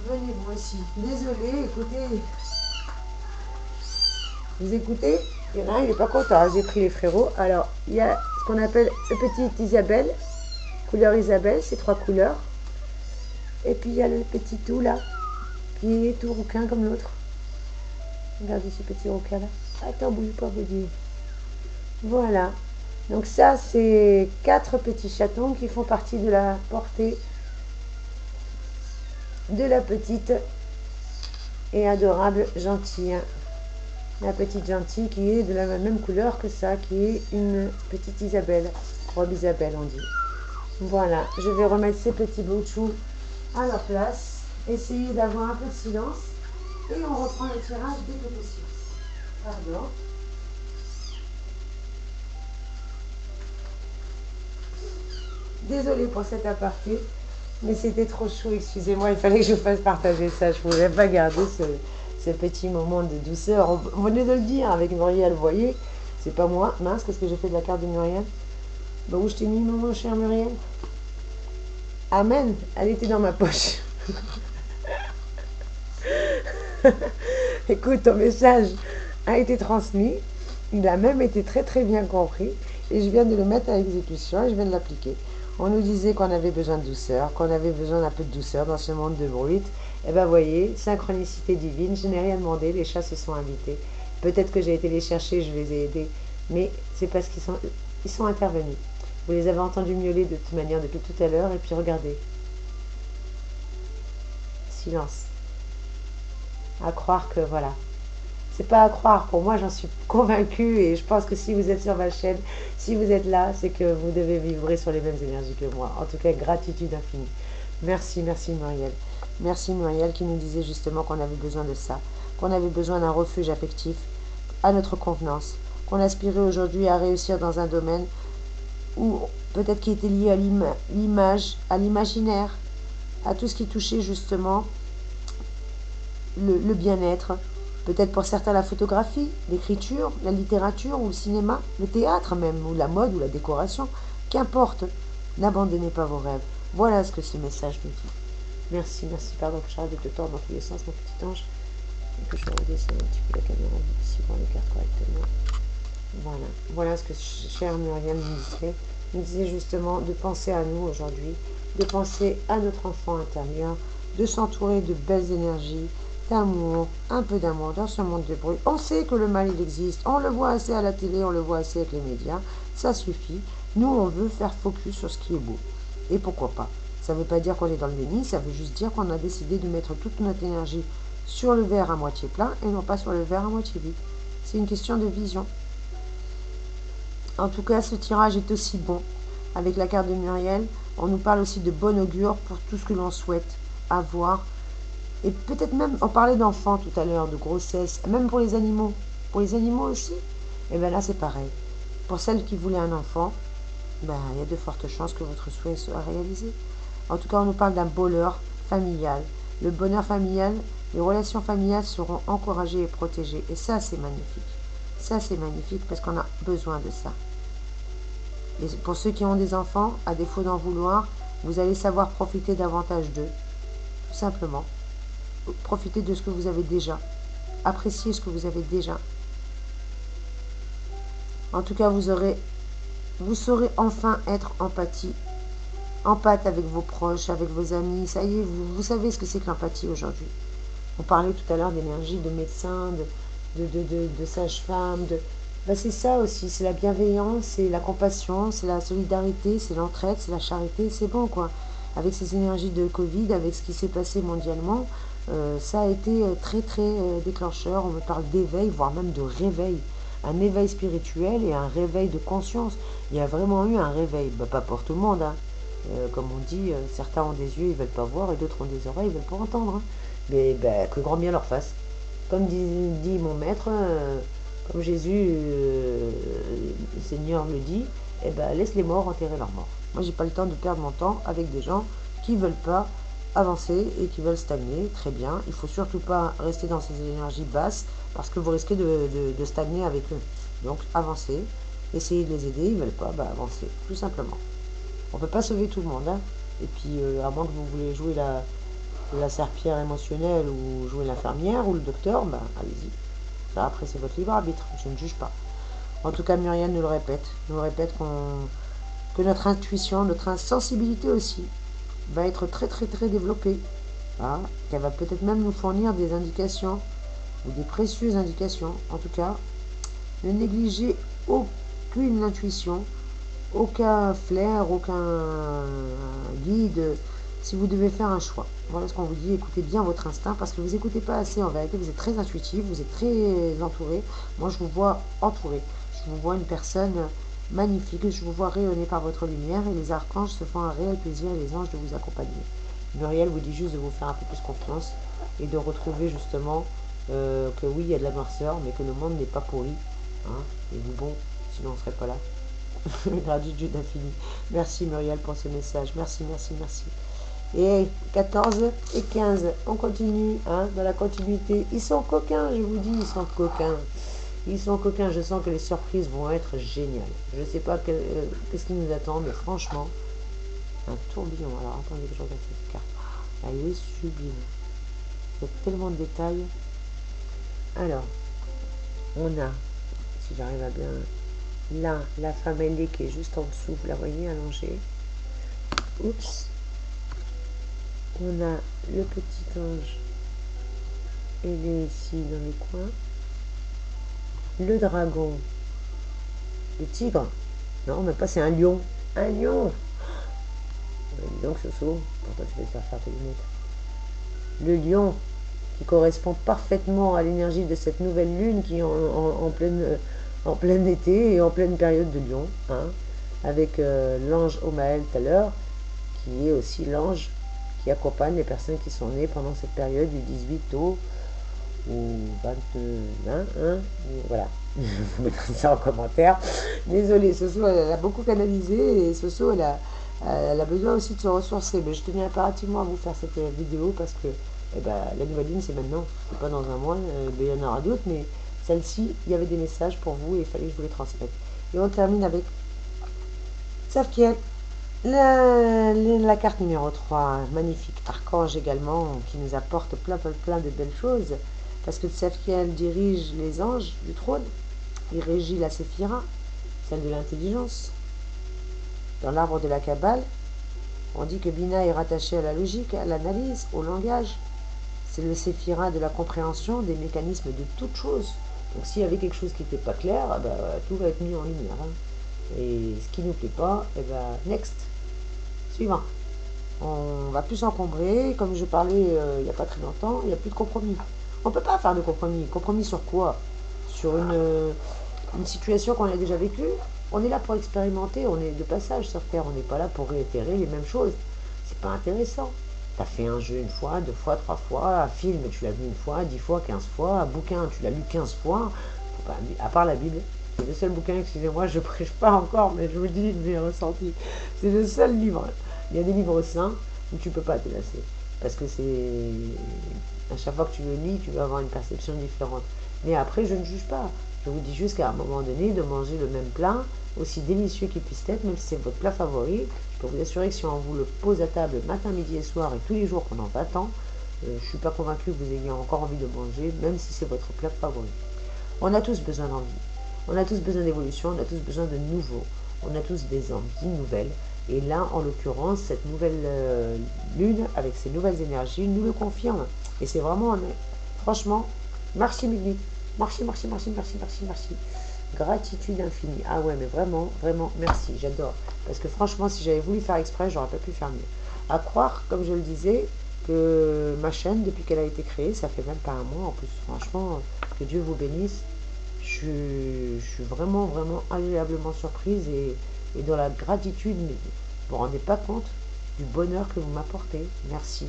venez vous aussi. Désolé, écoutez. Vous écoutez? Il y en a un, il n'est pas content. J'ai pris les frérots. Alors, il y a ce qu'on appelle le petit Isabelle. Couleur Isabelle, c'est 3 couleurs. Et puis, il y a le petit tout là, qui est tout rouquin comme l'autre. Regardez ce petit rouquin là. Attends, bouge pas, Bouddhi. Voilà. Donc ça, c'est 4 petits chatons qui font partie de la portée de la petite et adorable gentille. La petite gentille qui est de la même couleur que ça, qui est une petite Isabelle. Robe Isabelle, on dit. Voilà, je vais remettre ces petits bouts de chou à leur place. Essayez d'avoir un peu de silence. Et on reprend le tirage dès que possible. Pardon. Désolée pour cet aparté, mais c'était trop chaud, excusez-moi, il fallait que je vous fasse partager ça. Je ne pouvais pas garder ce petit moment de douceur. On venait de le dire avec Muriel, vous voyez, c'est pas moi. Mince, qu'est-ce que j'ai fait de la carte de Muriel? Bah, où je t'ai mis, mon cher Muriel? Amen, elle était dans ma poche. Écoute, ton message a été transmis, il a même été très très bien compris, et je viens de le mettre à exécution et je viens de l'appliquer. On nous disait qu'on avait besoin de douceur, qu'on avait besoin d'un peu de douceur dans ce monde de brut. Et ben voyez, synchronicité divine, je n'ai rien demandé, les chats se sont invités. Peut-être que j'ai été les chercher, je les ai aidés, mais c'est parce qu'ils sont intervenus. Vous les avez entendus miauler de toute manière depuis tout à l'heure, et puis regardez. Silence. À croire que voilà. C'est pas à croire, pour moi j'en suis convaincue et je pense que si vous êtes sur ma chaîne, si vous êtes là, c'est que vous devez vibrer sur les mêmes énergies que moi. En tout cas, gratitude infinie. Merci, merci Muriel. Merci Muriel qui nous disait justement qu'on avait besoin de ça, qu'on avait besoin d'un refuge affectif à notre convenance, qu'on aspirait aujourd'hui à réussir dans un domaine où peut-être qui était lié à l'image, à l'imaginaire, à tout ce qui touchait justement le bien-être. Peut-être pour certains la photographie, l'écriture, la littérature ou le cinéma, le théâtre même, ou la mode ou la décoration. Qu'importe, n'abandonnez pas vos rêves. Voilà ce que ce message nous dit. Merci, merci, pardon que j'arrête de te tordre dans tous les sens, mon petit ange. Et que je redescends un petit peu la caméra si on les carte correctement. Voilà, voilà ce que chère Myriam nous disait. Il disait justement de penser à nous aujourd'hui, de penser à notre enfant intérieur, de s'entourer de belles énergies, d'amour, un peu d'amour dans ce monde de bruit. On sait que le mal, il existe. On le voit assez à la télé, on le voit assez avec les médias. Ça suffit. Nous, on veut faire focus sur ce qui est beau. Et pourquoi pas? Ça ne veut pas dire qu'on est dans le déni, ça veut juste dire qu'on a décidé de mettre toute notre énergie sur le verre à moitié plein et non pas sur le verre à moitié vide. C'est une question de vision. En tout cas, ce tirage est aussi bon. Avec la carte de Muriel, on nous parle aussi de bon augure pour tout ce que l'on souhaite avoir. Et peut-être même, on parlait d'enfants tout à l'heure, de grossesse, même pour les animaux. Pour les animaux aussi, et bien là c'est pareil. Pour celles qui voulaient un enfant, ben, il y a de fortes chances que votre souhait soit réalisé. En tout cas, on nous parle d'un bonheur familial. Le bonheur familial, les relations familiales seront encouragées et protégées. Et ça, c'est magnifique. Ça, c'est magnifique parce qu'on a besoin de ça. Et pour ceux qui ont des enfants, à défaut d'en vouloir, vous allez savoir profiter davantage d'eux. Tout simplement. Profitez de ce que vous avez déjà. Appréciez ce que vous avez déjà. En tout cas, vous saurez enfin être empathe avec vos proches, avec vos amis. Ça y est, vous savez ce que c'est que l'empathie aujourd'hui. On parlait tout à l'heure d'énergie, de médecins, de sages-femmes. Ben c'est ça aussi, c'est la bienveillance, c'est la compassion, c'est la solidarité, c'est l'entraide, c'est la charité, c'est bon quoi. Avec ces énergies de Covid, avec ce qui s'est passé mondialement, ça a été très très déclencheur. On me parle d'éveil, voire même de réveil. Un éveil spirituel et un réveil de conscience. Il y a vraiment eu un réveil, ben, pas pour tout le monde. Hein. Comme on dit, certains ont des yeux, ils ne veulent pas voir, et d'autres ont des oreilles, ils ne veulent pas entendre. Hein. Mais ben, que grand bien leur fasse. Comme dit mon maître, comme Jésus, le Seigneur le dit, eh ben, laisse les morts enterrer leurs morts. Moi, j'ai pas le temps de perdre mon temps avec des gens qui veulent pas avancer et qui veulent stagner. Très bien. Il faut surtout pas rester dans ces énergies basses parce que vous risquez de stagner avec eux. Donc, avancez. Essayez de les aider. Ils veulent pas, bah, avancez. Tout simplement. On peut pas sauver tout le monde. Hein. Et puis, à moins que vous voulez jouer la serpillère émotionnelle ou jouer l'infirmière ou le docteur, bah, allez-y. Ça, après, c'est votre libre arbitre. Je ne juge pas. En tout cas, Muriel nous le répète. Nous le répète que notre intuition, notre sensibilité aussi, va être très très très développée. Hein, qu'elle va peut-être même nous fournir des indications, ou des précieuses indications. En tout cas, ne négligez aucune intuition, aucun flair, aucun guide, si vous devez faire un choix. Voilà ce qu'on vous dit, écoutez bien votre instinct, parce que vous n'écoutez pas assez en vérité, vous êtes très intuitif, vous êtes très entouré. Moi, je vous vois entouré. Je vous vois une personne magnifique, je vous vois rayonner par votre lumière, et les archanges se font un réel plaisir, et les anges, de vous accompagner. Muriel vous dit juste de vous faire un peu plus confiance, et de retrouver justement que oui, il y a de la noirceur, mais que le monde n'est pas pourri. Hein, et vous, bon, sinon on ne serait pas là. Gratitude d'infini. Merci Muriel pour ce message. Merci, merci, merci. Et 14 et 15, on continue, hein, dans la continuité. Ils sont coquins, je vous dis, ils sont coquins. Ils sont coquins, je sens que les surprises vont être géniales. Je ne sais pas qu'est-ce qui nous attend, mais franchement, un tourbillon. Alors attendez que je regarde cette carte. Elle est sublime. Il y a tellement de détails. Alors, on a, si j'arrive à bien... Là, la femme ailée qui est juste en dessous, vous la voyez allongée. Oups. On a le petit ange ailé ici dans les coins. Le dragon. Le tigre. Non, mais pas, c'est un lion. Un lion. Dis donc, Soso, pourquoi tu veux te faire tes lunettes? Le lion, qui correspond parfaitement à l'énergie de cette nouvelle lune qui est en plein été et en pleine période de lion, hein, avec l'ange Omaël tout à l'heure, qui est aussi l'ange qui accompagne les personnes qui sont nées pendant cette période du 18 au 21, hein, voilà. Vous mettrez ça en commentaire. Désolée, Soso, elle a beaucoup canalisé et Soso, elle a besoin aussi de se ressourcer. Mais je tenais impérativement à vous faire cette vidéo parce que Et ben, la nouvelle lune, c'est maintenant. C'est pas dans un mois. Il y en aura d'autres, mais celle-ci, il y avait des messages pour vous et il fallait que je vous les transmette. Et on termine avec Safkiel. La carte numéro 3, un magnifique archange également, qui nous apporte plein de belles choses. Parce que Safkiel dirige les anges du trône. Il régit la séphira, celle de l'intelligence. Dans l'arbre de la Kabbale, on dit que Bina est rattaché à la logique, à l'analyse, au langage. C'est le séphira de la compréhension des mécanismes de toute chose. Donc s'il y avait quelque chose qui n'était pas clair, tout va être mis en lumière. Et ce qui ne nous plaît pas, next, suivant. On va plus s'encombrer, comme je parlais il n'y a pas très longtemps, il n'y a plus de compromis. On ne peut pas faire de compromis. Compromis sur quoi? Sur une situation qu'on a déjà vécue. On est là pour expérimenter, on est de passage sur Terre, on n'est pas là pour réitérer les mêmes choses. C'est pas intéressant. T'as fait un jeu une fois, 2 fois, 3 fois, un film tu l'as vu une fois, 10 fois, 15 fois, un bouquin tu l'as lu 15 fois, faut pas, à part la Bible. C'est le seul bouquin, excusez-moi, je prêche pas encore, mais je vous dis mes ressentis. C'est le seul livre. Il y a des livres saints où tu peux pas te lasser. Parce que c'est. À chaque fois que tu le lis, tu vas avoir une perception différente. Mais après, je ne juge pas. Je vous dis juste qu'à un moment donné, de manger le même plat, aussi délicieux qu'il puisse être, même si c'est votre plat favori, je peux vous assurer que si on vous le pose à table matin, midi et soir et tous les jours pendant 20 ans, je ne suis pas convaincu que vous ayez encore envie de manger, même si c'est votre plat favori. On a tous besoin d'envie. On a tous besoin d'évolution, on a tous besoin de nouveau. On a tous des envies nouvelles. Et là, en l'occurrence, cette nouvelle lune, avec ses nouvelles énergies, nous le confirme. Et c'est vraiment, franchement, merci Miguel. Merci, merci, merci, merci, merci, merci. Gratitude infinie. Ah ouais, mais vraiment, vraiment, merci, j'adore. Parce que franchement, si j'avais voulu faire exprès, j'aurais pas pu faire mieux. À croire, comme je le disais, que ma chaîne, depuis qu'elle a été créée, ça fait même pas un mois en plus, franchement, que Dieu vous bénisse. Je suis vraiment, vraiment agréablement surprise et dans la gratitude, mais vous ne vous rendez pas compte du bonheur que vous m'apportez. Merci,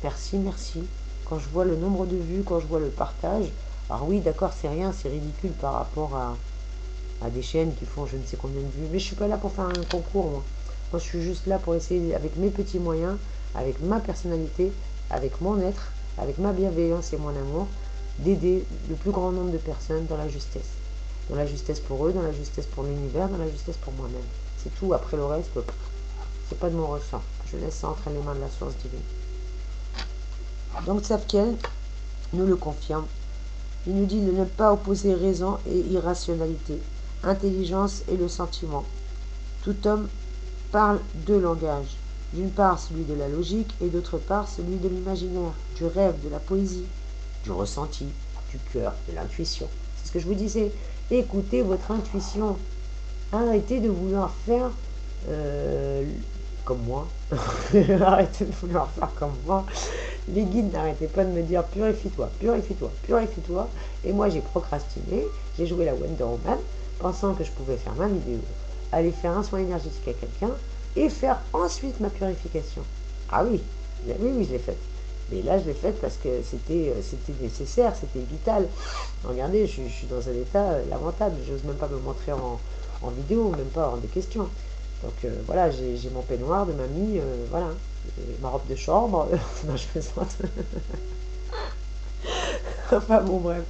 merci, merci. Quand je vois le nombre de vues, quand je vois le partage, alors oui, d'accord, c'est rien, c'est ridicule par rapport à des chaînes qui font je ne sais combien de vues, mais je suis pas là pour faire un concours, moi. Moi, je suis juste là pour essayer, avec mes petits moyens, avec ma personnalité, avec mon être, avec ma bienveillance et mon amour, d'aider le plus grand nombre de personnes dans la justesse. Dans la justesse pour eux, dans la justesse pour l'univers, dans la justesse pour moi-même. C'est tout, après le reste, c'est pas de mon ressort. Je laisse ça entre les mains de la source divine. Donc Safkiel nous le confirme. Il nous dit de ne pas opposer raison et irrationalité, intelligence et le sentiment. Tout homme parle deux langages. D'une part celui de la logique et d'autre part celui de l'imaginaire, du rêve, de la poésie, du ressenti, du cœur, de l'intuition. C'est ce que je vous disais. Écoutez votre intuition. Arrêtez de vouloir faire comme moi. Arrêtez de vouloir faire comme moi. Les guides n'arrêtaient pas de me dire purifie-toi, purifie-toi, purifie-toi. Et moi j'ai procrastiné, j'ai joué la Wonder Woman, pensant que je pouvais faire ma vidéo, aller faire un soin énergétique à quelqu'un et faire ensuite ma purification. Ah oui, oui, je l'ai faite. Mais là, je l'ai faite parce que c'était nécessaire, c'était vital. Regardez, je suis dans un état lamentable. Je n'ose même pas me montrer en vidéo, même pas hors des questions. Donc voilà, j'ai mon peignoir de mamie, voilà, ma robe de chambre. Non, je plaisante. Enfin bon, bref.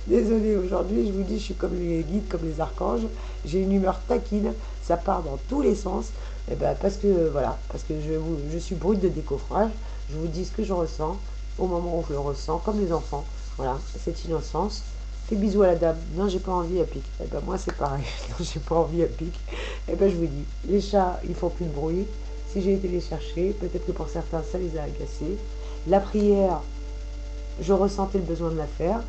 Désolée, aujourd'hui, je vous dis, je suis comme les guides, comme les archanges. J'ai une humeur taquine, ça part dans tous les sens. Et parce que, voilà, parce que je suis brute de décoffrage. Je vous dis ce que je ressens au moment où je le ressens, comme les enfants. Voilà, cette innocence. Fais bisous à la dame. Non, j'ai pas envie, à pique. Moi, c'est pareil. Non, j'ai pas envie, à pique. Je vous dis, les chats, ils font plus de bruit. Si j'ai été les chercher, peut-être que pour certains, ça les a agacés. La prière, je ressentais le besoin de la faire.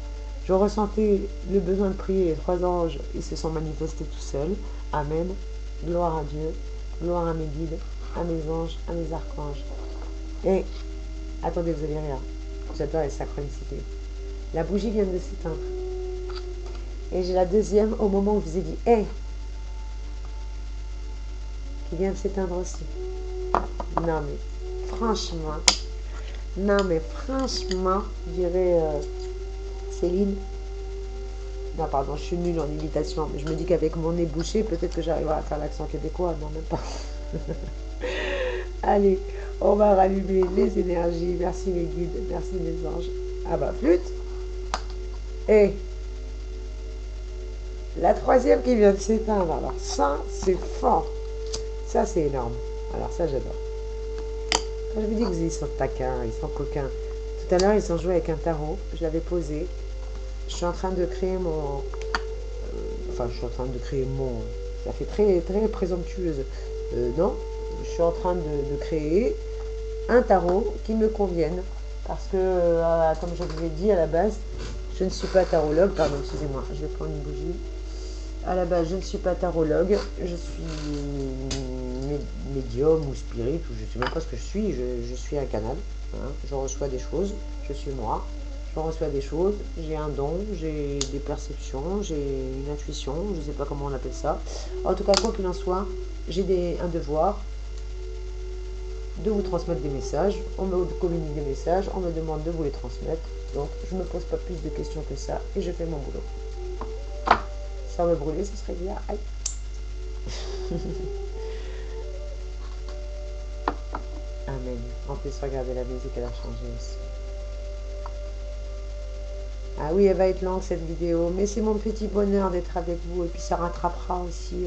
Je ressentais le besoin de prier. Les 3 anges, ils se sont manifestés tout seuls. Amen. Gloire à Dieu. Gloire à mes guides, à mes anges, à mes archanges. Et, attendez, vous allez rire. J'adore les synchronicités. La bougie vient de s'éteindre. Et j'ai la deuxième au moment où je vous ai dit « Hey !» qui vient de s'éteindre aussi. Non mais franchement, dirait Céline. Non, pardon, je suis nulle en imitation, mais je me dis qu'avec mon nez bouché, peut-être que j'arriverai à faire l'accent québécois. Non, même pas. Allez, On va rallumer les énergies. Merci mes guides, merci mes anges. Ah bah flûte. Et la troisième qui vient de s'éteindre. Alors ça, c'est fort. Ça, c'est énorme. Alors ça, j'adore. Quand je vous dis qu'ils sont taquins, ils sont coquins. Tout à l'heure, ils ont joué avec un tarot. Je l'avais posé. Je suis en train de créer mon... Enfin, je suis en train de créer mon... Ça fait très, très présomptueuse. Non, je suis en train de créer un tarot qui me convienne. Parce que, comme je vous l'ai dit à la base, je ne suis pas tarologue. Pardon, excusez-moi, je vais prendre une bougie. À la base, je ne suis pas tarologue. Je suis médium ou spirit, ou je ne sais même pas ce que je suis. Je suis un canal. Hein. Je reçois des choses. Je suis moi. Je reçois des choses. J'ai un don. J'ai des perceptions. J'ai une intuition. Je ne sais pas comment on appelle ça. En tout cas, quoi qu'il en soit, j'ai un devoir de vous transmettre des messages. On me communique des messages. On me demande de vous les transmettre. Donc, je ne me pose pas plus de questions que ça. Et je fais mon boulot. Sans me brûler, ce serait bien. Aïe. Amen. En plus, regardez la musique, elle a changé aussi. Ah oui, elle va être longue cette vidéo, mais c'est mon petit bonheur d'être avec vous. Et puis ça rattrapera aussi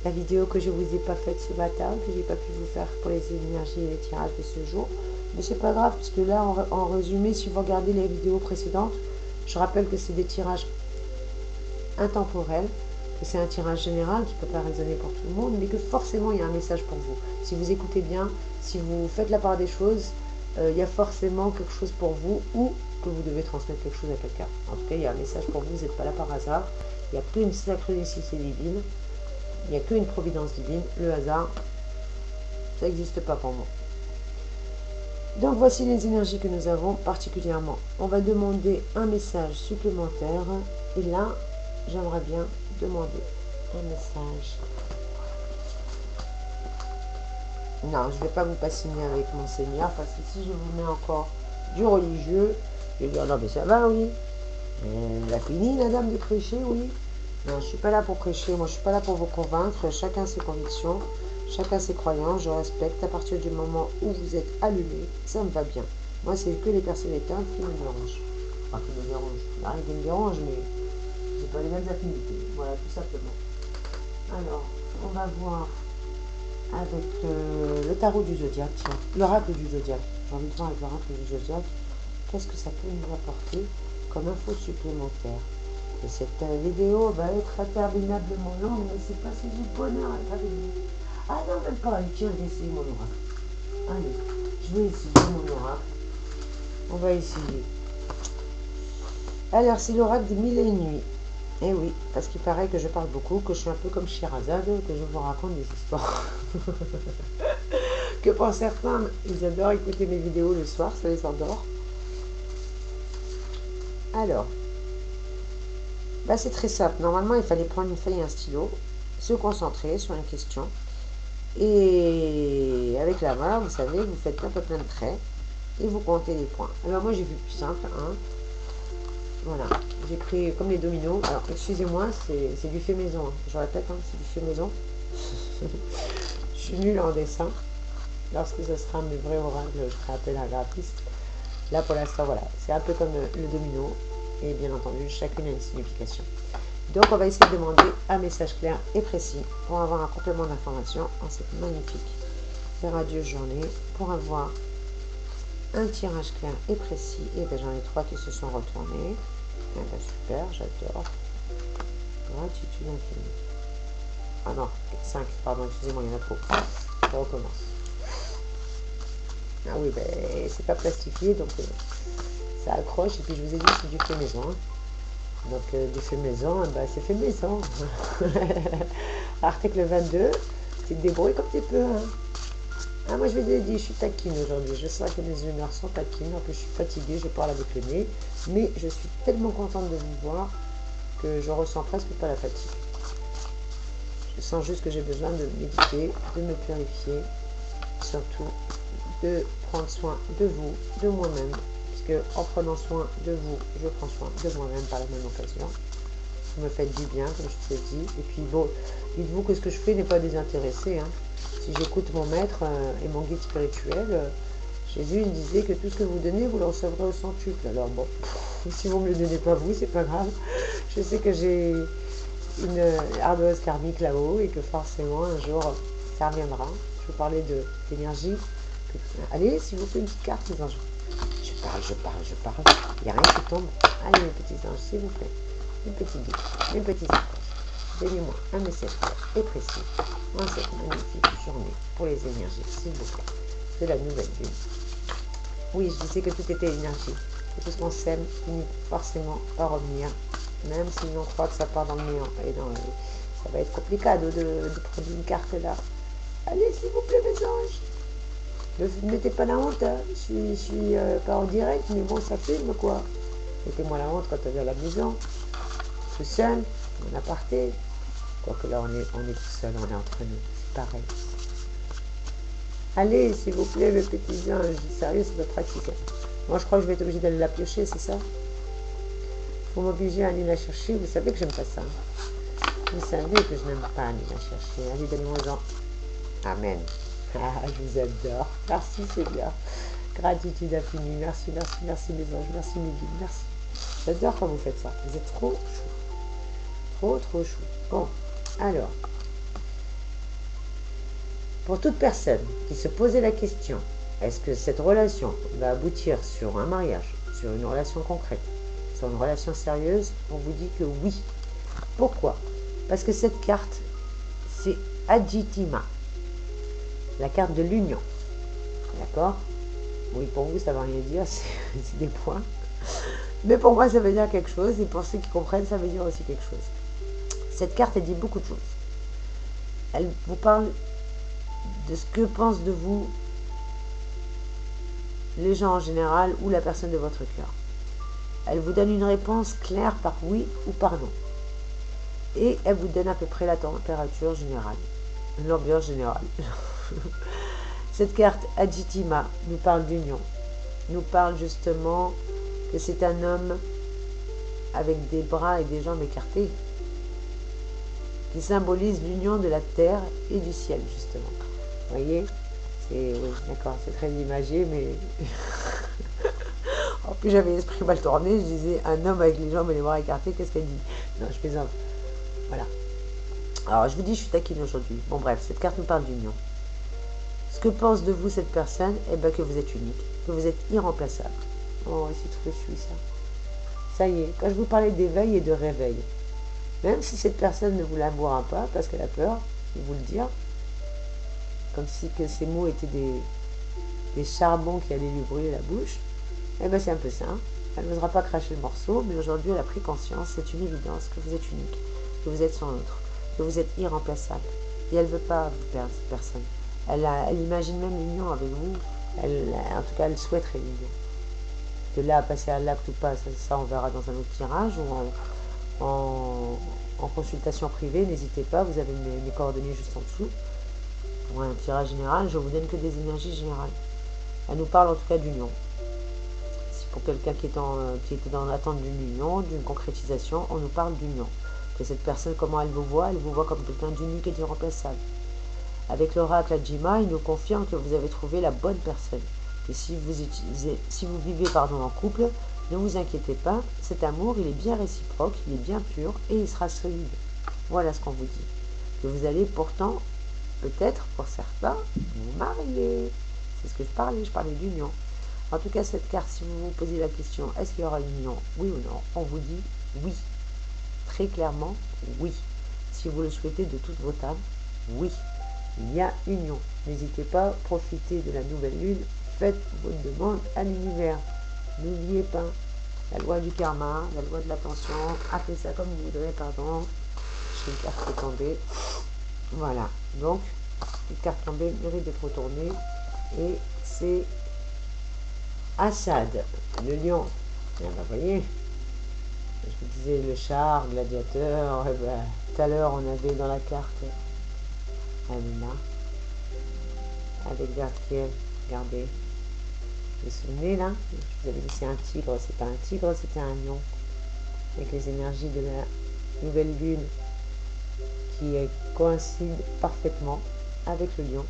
la vidéo que je ne vous ai pas faite ce matin, que j'ai pas pu vous faire pour les énergies et les tirages de ce jour. Mais c'est pas grave, puisque là, en résumé, si vous regardez les vidéos précédentes, je rappelle que c'est des tirages intemporels, que c'est un tirage général qui ne peut pas résonner pour tout le monde, mais que forcément il y a un message pour vous. Si vous écoutez bien, si vous faites la part des choses, il y a forcément quelque chose pour vous, ou que vous devez transmettre quelque chose à quelqu'un. En tout cas, il y a un message pour vous, vous n'êtes pas là par hasard, il n'y a qu'une synchronicité divine, il n'y a qu'une providence divine, le hasard, ça n'existe pas pour moi. Donc voici les énergies que nous avons particulièrement. On va demander un message supplémentaire, et là, j'aimerais bien demander un message. Non, je ne vais pas vous bassiner avec mon Seigneur, parce que si je vous mets encore du religieux, je vais dire non mais ça va, oui. Elle a fini la dame de prêcher, oui. Non, je ne suis pas là pour prêcher, moi je ne suis pas là pour vous convaincre, chacun ses convictions, chacun ses croyances, je respecte à partir du moment où vous êtes allumé, ça me va bien. Moi c'est que les personnes éteintes qui me dérangent. Enfin qui me dérangent, il arrive qui me dérange, mais j'ai pas les mêmes affinités, voilà tout simplement. Alors, on va voir avec le tarot du zodiaque, tiens, l'oracle du zodiaque. J'ai envie de voir avec l'oracle du zodiaque, qu'est-ce que ça peut nous apporter comme info supplémentaire. Et cette vidéo va être interminablement longue, mais c'est parce que j'ai le bonheur d'être avec vous. Ah non, même pas, tiens, je vais essayer mon oracle. Allez, je vais essayer mon oracle. On va essayer. Alors, c'est l'oracle des mille et une nuits. Eh oui, parce qu'il paraît que je parle beaucoup, que je suis un peu comme Shirazade, que je vous raconte des histoires. Que pour certains, ils adorent écouter mes vidéos le soir, ça les endort. Alors, bah c'est très simple. Normalement, il fallait prendre une feuille et un stylo, se concentrer sur une question, et avec la main, vous savez, vous faites un peu plein de traits, et vous comptez les points. Alors moi, j'ai vu plus simple, hein. Voilà, j'ai pris comme les dominos. Alors, excusez-moi, c'est du fait maison. Hein. Je répète, hein, c'est du fait maison. Je suis nulle en dessin. Lorsque ce sera mes vrais oracles, je ferai appel à un graphiste. Là, pour l'instant, voilà, c'est un peu comme le domino. Et bien entendu, chacune a une signification. Donc, on va essayer de demander un message clair et précis pour avoir un complément d'information en cette magnifique et radieuse journée. Pour avoir un tirage clair et précis. Et bien, j'en ai 3 qui se sont retournés. Eh ben, super, j'adore. Gratitude infinie. Ah non, 5, pardon, excusez-moi, il y en a trop. On recommence. Ah oui, ben, c'est pas plastifié, donc ça accroche. Et puis, je vous ai dit, c'est du fait maison. Hein. Donc, du fait maison, ben, c'est fait maison. Article 22, tu te débrouilles comme tu peux. Hein. Ah, moi, je vous ai dit, je suis taquine aujourd'hui. Je sens que mes humeurs sont taquines. En plus, je suis fatiguée, je parle avec le nez. Mais je suis tellement contente de vous voir que je ressens presque pas la fatigue. Je sens juste que j'ai besoin de méditer, de me purifier, surtout de prendre soin de vous, de moi-même. Puisque en prenant soin de vous, je prends soin de moi-même par la même occasion. Vous me faites du bien, comme je vous ai dit. Et puis, bon, dites-vous que ce que je fais n'est pas désintéressé. Hein. si j'écoute mon maître et mon guide spirituel, Jésus il disait que tout ce que vous donnez, vous le recevrez au centuple. Alors bon, si vous ne me le donnez pas vous, c'est pas grave. Je sais que j'ai une ardoise karmique là-haut et que forcément un jour ça reviendra. Je vous parlais d'énergie. Allez, s'il vous plaît, une petite carte, les anges. Je parle. Il n'y a rien qui tombe. Allez, mes petits anges, s'il vous plaît. Mes petits guides, mes petits anges. Donnez-moi un message clair et précis en cette magnifique journée pour les énergies, s'il vous plaît, de la nouvelle lune. Oui, je disais que tout était énergie. Que tout ce qu'on sème finit forcément par revenir, même si on croit que ça part dans le néant. Et ça va être compliqué de prendre une carte là. Allez, s'il vous plaît, mes anges. Ne mettez pas la honte, hein. Je suis pas en direct, mais bon, ça filme quoi. Mettez-moi la honte quand on est à la maison, tout seul, en aparté. Quoique là, on est tout seul, on est entre nous, c'est pareil. Allez, s'il vous plaît, mes petits anges, sérieux, c'est pas pratique. Moi, je crois que je vais être obligée d'aller la piocher, c'est ça? Faut m'obliger à aller la chercher, vous savez que j'aime pas ça. Vous savez que je n'aime pas aller la chercher. Allez, donnez-moi-en. Amen. Ah, je vous adore. Merci Seigneur. Gratitude infinie. Merci les anges. Merci mes guides. Merci. J'adore quand vous faites ça. Vous êtes trop chou. Trop chou. Bon, alors. Pour toute personne qui se posait la question, est-ce que cette relation va aboutir sur un mariage, sur une relation concrète, sur une relation sérieuse, on vous dit que oui. Pourquoi? Parce que cette carte, c'est Ajitima. La carte de l'union. D'accord? Oui, pour vous, ça ne va rien dire, c'est des points. Mais pour moi, ça veut dire quelque chose, et pour ceux qui comprennent, ça veut dire aussi quelque chose. Cette carte, elle dit beaucoup de choses. Elle vous parle de ce que pensent de vous les gens en général ou la personne de votre cœur. Elle vous donne une réponse claire par oui ou par non. Et elle vous donne à peu près la température générale, l'ambiance générale. Cette carte Ajitima nous parle d'union, nous parle justement que c'est un homme avec des bras et des jambes écartés qui symbolise l'union de la terre et du ciel justement. Vous voyez, oui, d'accord, c'est très imagé, mais en plus j'avais l'esprit mal tourné, je disais un homme avec les jambes et les bras écartés, qu'est-ce qu'elle dit? Non, je plaisante. Voilà. Alors je vous dis, je suis taquine aujourd'hui. Bon bref, cette carte nous parle d'union. Ce que pense de vous cette personne, eh ben que vous êtes unique, que vous êtes irremplaçable. Oh, c'est trop chou ça. Ça y est, quand je vous parlais d'éveil et de réveil, même si cette personne ne vous l'avouera pas, parce qu'elle a peur de vous le dire, comme si que ces mots étaient des charbons qui allaient lui brûler la bouche, eh ben c'est un peu ça. Elle n'osera pas cracher le morceau, mais aujourd'hui elle a pris conscience, c'est une évidence, que vous êtes unique, que vous êtes son autre, que vous êtes irremplaçable. Et elle ne veut pas vous perdre, cette personne. Elle imagine même l'union avec vous. En tout cas, elle souhaiterait l'union. De là à passer à l'acte ou pas, ça on verra dans un autre tirage ou en consultation privée. N'hésitez pas, vous avez mes coordonnées juste en dessous. Pour un tirage général, je vous donne que des énergies générales. Elle nous parle en tout cas d'union. Si pour quelqu'un qui était dans l'attente d'une union, d'une concrétisation, on nous parle d'union. Que cette personne, comment elle vous voit comme quelqu'un d'unique et d'irremplaçable. Avec l'oracle Ajima, il nous confirme que vous avez trouvé la bonne personne. Et si vous vivez en couple, ne vous inquiétez pas, cet amour, il est bien réciproque, il est bien pur et il sera solide. Voilà ce qu'on vous dit. Que vous allez pourtant, peut-être pour certains, vous marier. C'est ce que je parlais d'union. En tout cas, cette carte, si vous vous posez la question, est-ce qu'il y aura une union, oui ou non, on vous dit oui. Très clairement, oui. Si vous le souhaitez de toute votre âme, oui. Il y a union. N'hésitez pas, profitez de la nouvelle lune, faites votre demande à l'univers. N'oubliez pas la loi du karma, la loi de l'attention, appelez ça comme vous voudrez, pardon. J'ai une carte qui est tombée. Voilà. Donc, une carte tombée mérite d'être retournée. Et c'est Assad, le lion. Bien, vous voyez, je vous disais le char, gladiateur. Tout à l'heure, on avait dans la carte Amina, avec Darkiel, regardez. Vous vous souvenez là? Je vous avais dit c'est un tigre, c'est pas un tigre, c'était un lion. Avec les énergies de la nouvelle lune qui coïncident parfaitement. avec le lion.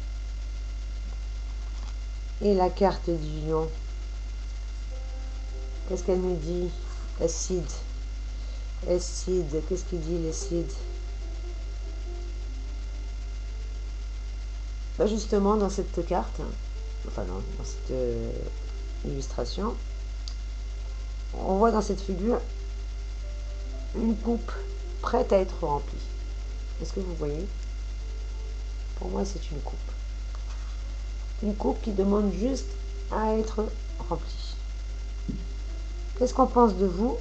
Et la carte du lion, qu'est-ce qu'elle nous dit? Acide. Acide, qu'est-ce qu'il dit l'acide? Bah justement, dans cette carte, enfin dans cette illustration, on voit dans cette figure une coupe prête à être remplie. Est-ce que vous voyez? Pour moi, c'est une coupe. Une coupe qui demande juste à être remplie. Qu'est-ce qu'on pense de vous?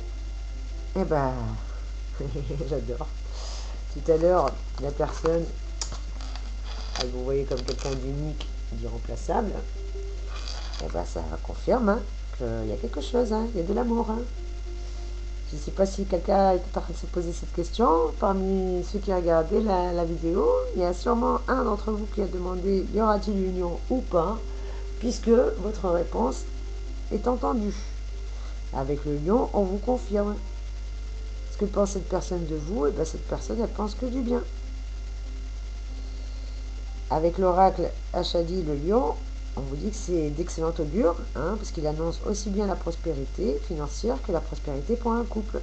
Eh ben, j'adore. Tout à l'heure, la personne, vous voyez comme quelqu'un d'unique, d'irremplaçable, eh ben, ça confirme hein, qu'il y a quelque chose, hein, il y a de l'amour. Hein. Je ne sais pas si quelqu'un est en train de se poser cette question. Parmi ceux qui regardaient la vidéo, il y a sûrement un d'entre vous qui a demandé y aura-t-il une union ou pas, puisque votre réponse est entendue. Avec le lion, on vous confirme. Ce que pense cette personne de vous, et bien cette personne, elle pense que du bien. Avec l'oracle Achadi, le lion, on vous dit que c'est d'excellent augure, hein, parce qu'il annonce aussi bien la prospérité financière que la prospérité pour un couple.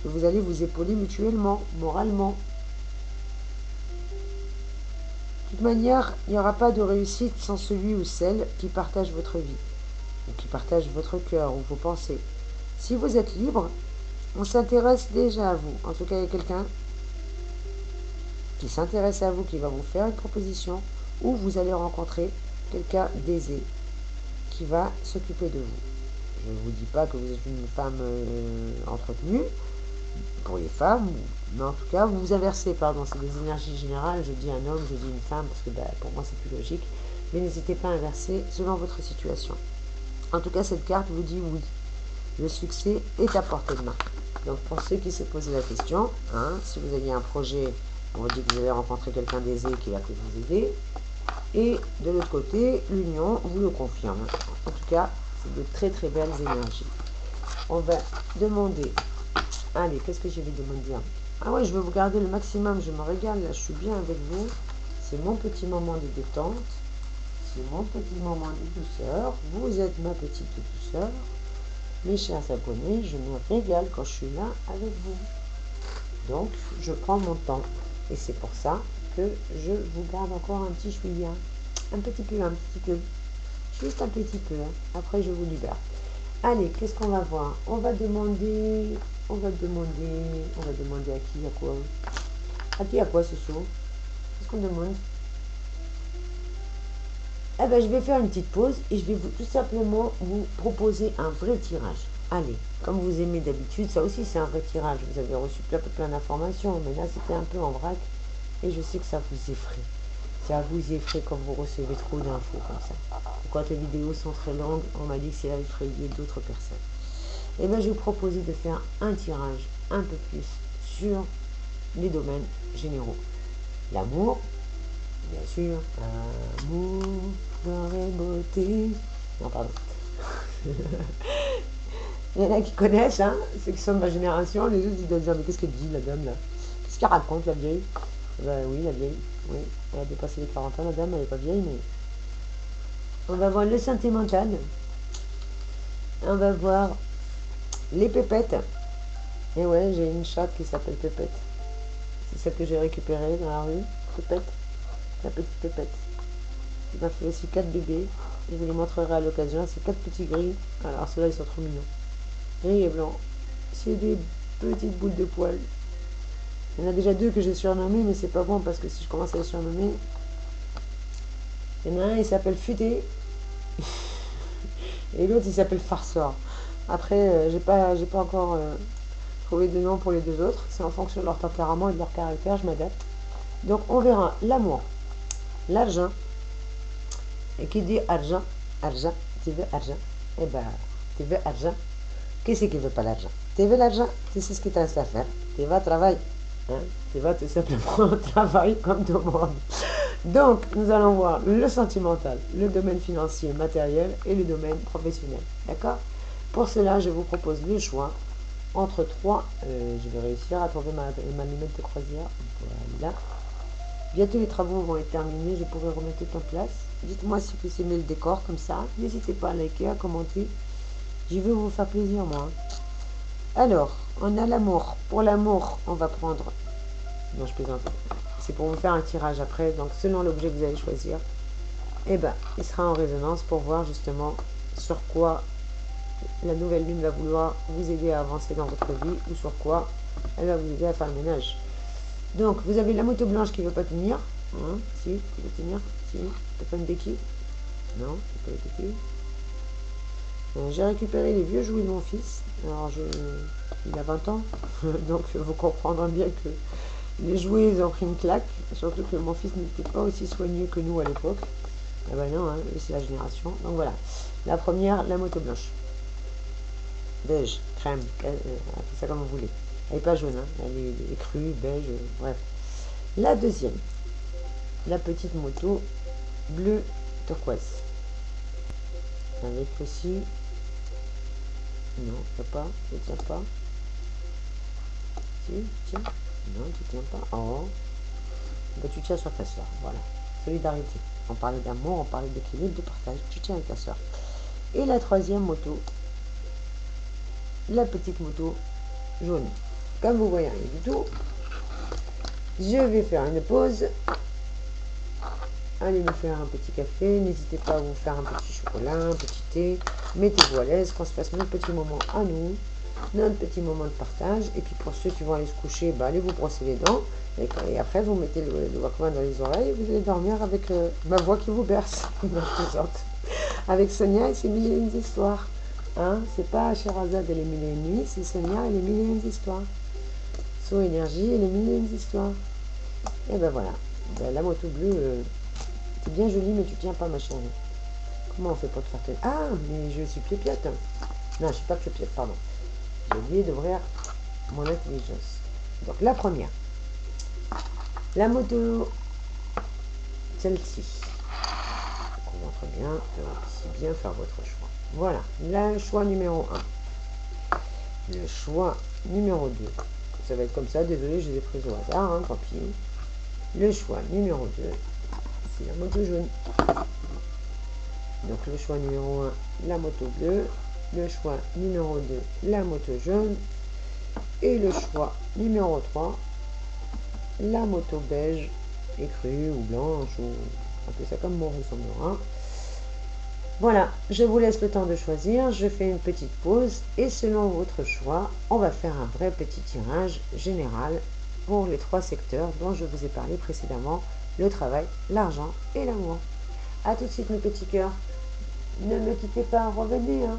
Que vous allez vous épauler mutuellement, moralement. De toute manière, il n'y aura pas de réussite sans celui ou celle qui partage votre vie, ou qui partage votre cœur ou vos pensées. Si vous êtes libre, on s'intéresse déjà à vous. En tout cas, il y a quelqu'un qui s'intéresse à vous, qui va vous faire une proposition, ou vous allez rencontrer quelqu'un d'aisé qui va s'occuper de vous. Je ne vous dis pas que vous êtes une femme entretenue, pour les femmes, mais en tout cas, vous vous inversez, pardon, c'est des énergies générales, je dis un homme, je dis une femme, parce que pour moi c'est plus logique, mais n'hésitez pas à inverser selon votre situation. En tout cas, cette carte vous dit oui, le succès est à portée de main. Donc pour ceux qui se posent la question, hein, si vous aviez un projet, on vous dit que vous allez rencontrer quelqu'un d'aisé qui va peut-être vous aider, et de l'autre côté, l'union vous le confirme. En tout cas, c'est de très très belles énergies. On va demander, allez, qu'est-ce que je vais demander? Ah ouais, je vais vous garder le maximum, je me régale, là, je suis bien avec vous. C'est mon petit moment de détente, c'est mon petit moment de douceur, vous êtes ma petite douceur. Mes chers abonnés, je me régale quand je suis là avec vous. Donc, je prends mon temps. Et c'est pour ça que je vous garde encore un petit chouïa. Un petit peu. Juste un petit peu. Hein. Après, je vous libère. Allez, qu'est-ce qu'on va voir? On va demander à qui, à quoi? À qui, à quoi, ce saut? Qu'est-ce qu'on demande? Eh bien, je vais faire une petite pause et je vais tout simplement vous proposer un vrai tirage. Allez, comme vous aimez d'habitude, ça aussi c'est un vrai tirage. Vous avez reçu plein d'informations, mais là c'était un peu en vrac et je sais que ça vous effraie. Ça vous effraie quand vous recevez trop d'infos comme ça. Et quand les vidéos sont très longues, on m'a dit que c'est là effrayé d'autres personnes. Et bien, je vais vous proposer de faire un tirage un peu plus sur les domaines généraux. L'amour, bien sûr. Amour, gloire et beauté. Non, pardon. Il y en a qui connaissent, hein, ceux qui sont de ma génération. Les autres, ils doivent dire, mais qu'est-ce qu'elle dit, la dame, là? Qu'est-ce qu'elle raconte, la vieille? Ben oui, la vieille. Oui, elle a dépassé les 40 ans, la dame, elle n'est pas vieille, mais... On va voir le sentimental. On va voir les pépettes. Et ouais, j'ai une chatte qui s'appelle Pépette. C'est celle que j'ai récupérée dans la rue. Pépette. La petite Pépette. Il m'a fait aussi 4 bébés. Je vous les montrerai à l'occasion. C'est 4 petits gris. Alors ceux-là, ils sont trop mignons. Gris et blanc. C'est des petites boules de poils. Il y en a déjà 2 que j'ai surnommés, mais c'est pas bon parce que si je commence à les surnommer... Il y en a un, il s'appelle Futé. Et l'autre, il s'appelle Farceur. Après, j'ai pas encore trouvé de nom pour les 2 autres. C'est en fonction de leur tempérament et de leur caractère, je m'adapte. Donc on verra l'amour, l'argent. Et qui dit argent, tu veux argent? Eh ben, tu veux argent. Qui c'est qui veut pas l'argent? Tu veux l'argent? Tu sais ce qu'il te reste à faire. Tu vas travailler. Hein? Tu vas tout simplement travailler comme tout le monde. Donc, nous allons voir le sentimental, le domaine financier, matériel et le domaine professionnel. D'accord? Pour cela, je vous propose le choix entre 3. Je vais réussir à trouver ma lunette de croisière. Voilà. Bientôt les travaux vont être terminés, je pourrai remettre tout en place. Dites-moi si vous aimez le décor comme ça. N'hésitez pas à liker, à commenter. Je veux vous faire plaisir, moi. Alors, on a l'amour. Pour l'amour, on va prendre... Non, je plaisante. C'est pour vous faire un tirage après. Donc, selon l'objet que vous allez choisir, eh ben, il sera en résonance pour voir justement sur quoi la nouvelle lune va vouloir vous aider à avancer dans votre vie ou sur quoi elle va vous aider à faire le ménage. Donc, vous avez la moto blanche qui ne veut pas tenir. Hein, si, qui veut tenir. Si, t'as pas une béquille. Non, t'as pas une béquille. J'ai récupéré les vieux jouets de mon fils. Alors, il a 20 ans. Donc, vous comprendrez bien que les jouets, ils ont pris une claque. Surtout que mon fils n'était pas aussi soigneux que nous à l'époque. Ah ben non, hein, c'est la génération. Donc voilà. La première, la moto blanche. Beige, crème, appelez ça comme vous voulez. Elle n'est pas jaune, hein, elle est crue, beige, bref. La deuxième, la petite moto bleu turquoise. Avec aussi... Non, pas, je ne tiens pas. Si, tiens. Non, tu tiens pas. Oh. Ben, tu tiens sur ta soeur, voilà. Solidarité. On parlait d'amour, on parlait d'équilibre, de partage. Tu tiens avec ta soeur. Et la troisième moto, la petite moto jaune. Comme vous voyez rien du tout, je vais faire une pause. Allez me faire un petit café. N'hésitez pas à vous faire un petit chocolat, un petit thé. Mettez-vous à l'aise, qu'on se fasse notre petit moment à nous, notre petit moment de partage. Et puis pour ceux qui vont aller se coucher, bah, allez vous brosser les dents. Et après, vous mettez le Walkman dans les oreilles et vous allez dormir avec ma voix qui vous berce. Non, je plaisante. Avec Sonia et ses mille et une histoires. Hein, c'est pas Sherazade et les mille et une nuits, c'est Sonia et les mille et une histoires. So Énergie et les mille et une histoires. Et ben voilà. Ben, la moto bleue, c'est bien joli, mais tu tiens pas, ma chérie. Comment on fait pour te faire tenir? Ah, mais je suis pied-piette. Non, je suis pas pied-piette, pardon. J'ai oublié d'ouvrir mon intelligence. Donc la première. La moto, celle-ci. On montre bien, aussi bien faire votre choix. Voilà, le choix numéro 1. Le choix numéro 2. Ça va être comme ça, désolé, je les ai prises au hasard, hein, tant pis. Le choix numéro 2, c'est la moto jaune. Donc le choix numéro 1, la moto bleue. Le choix numéro 2, la moto jaune. Et le choix numéro 3, la moto beige, écrue ou blanche, ou appelez ça comme bon vous semblera. Voilà, je vous laisse le temps de choisir, je fais une petite pause et selon votre choix, on va faire un vrai petit tirage général pour les 3 secteurs dont je vous ai parlé précédemment, le travail, l'argent et l'amour. A tout de suite mes petits cœurs, ne me quittez pas, revenez. Hein.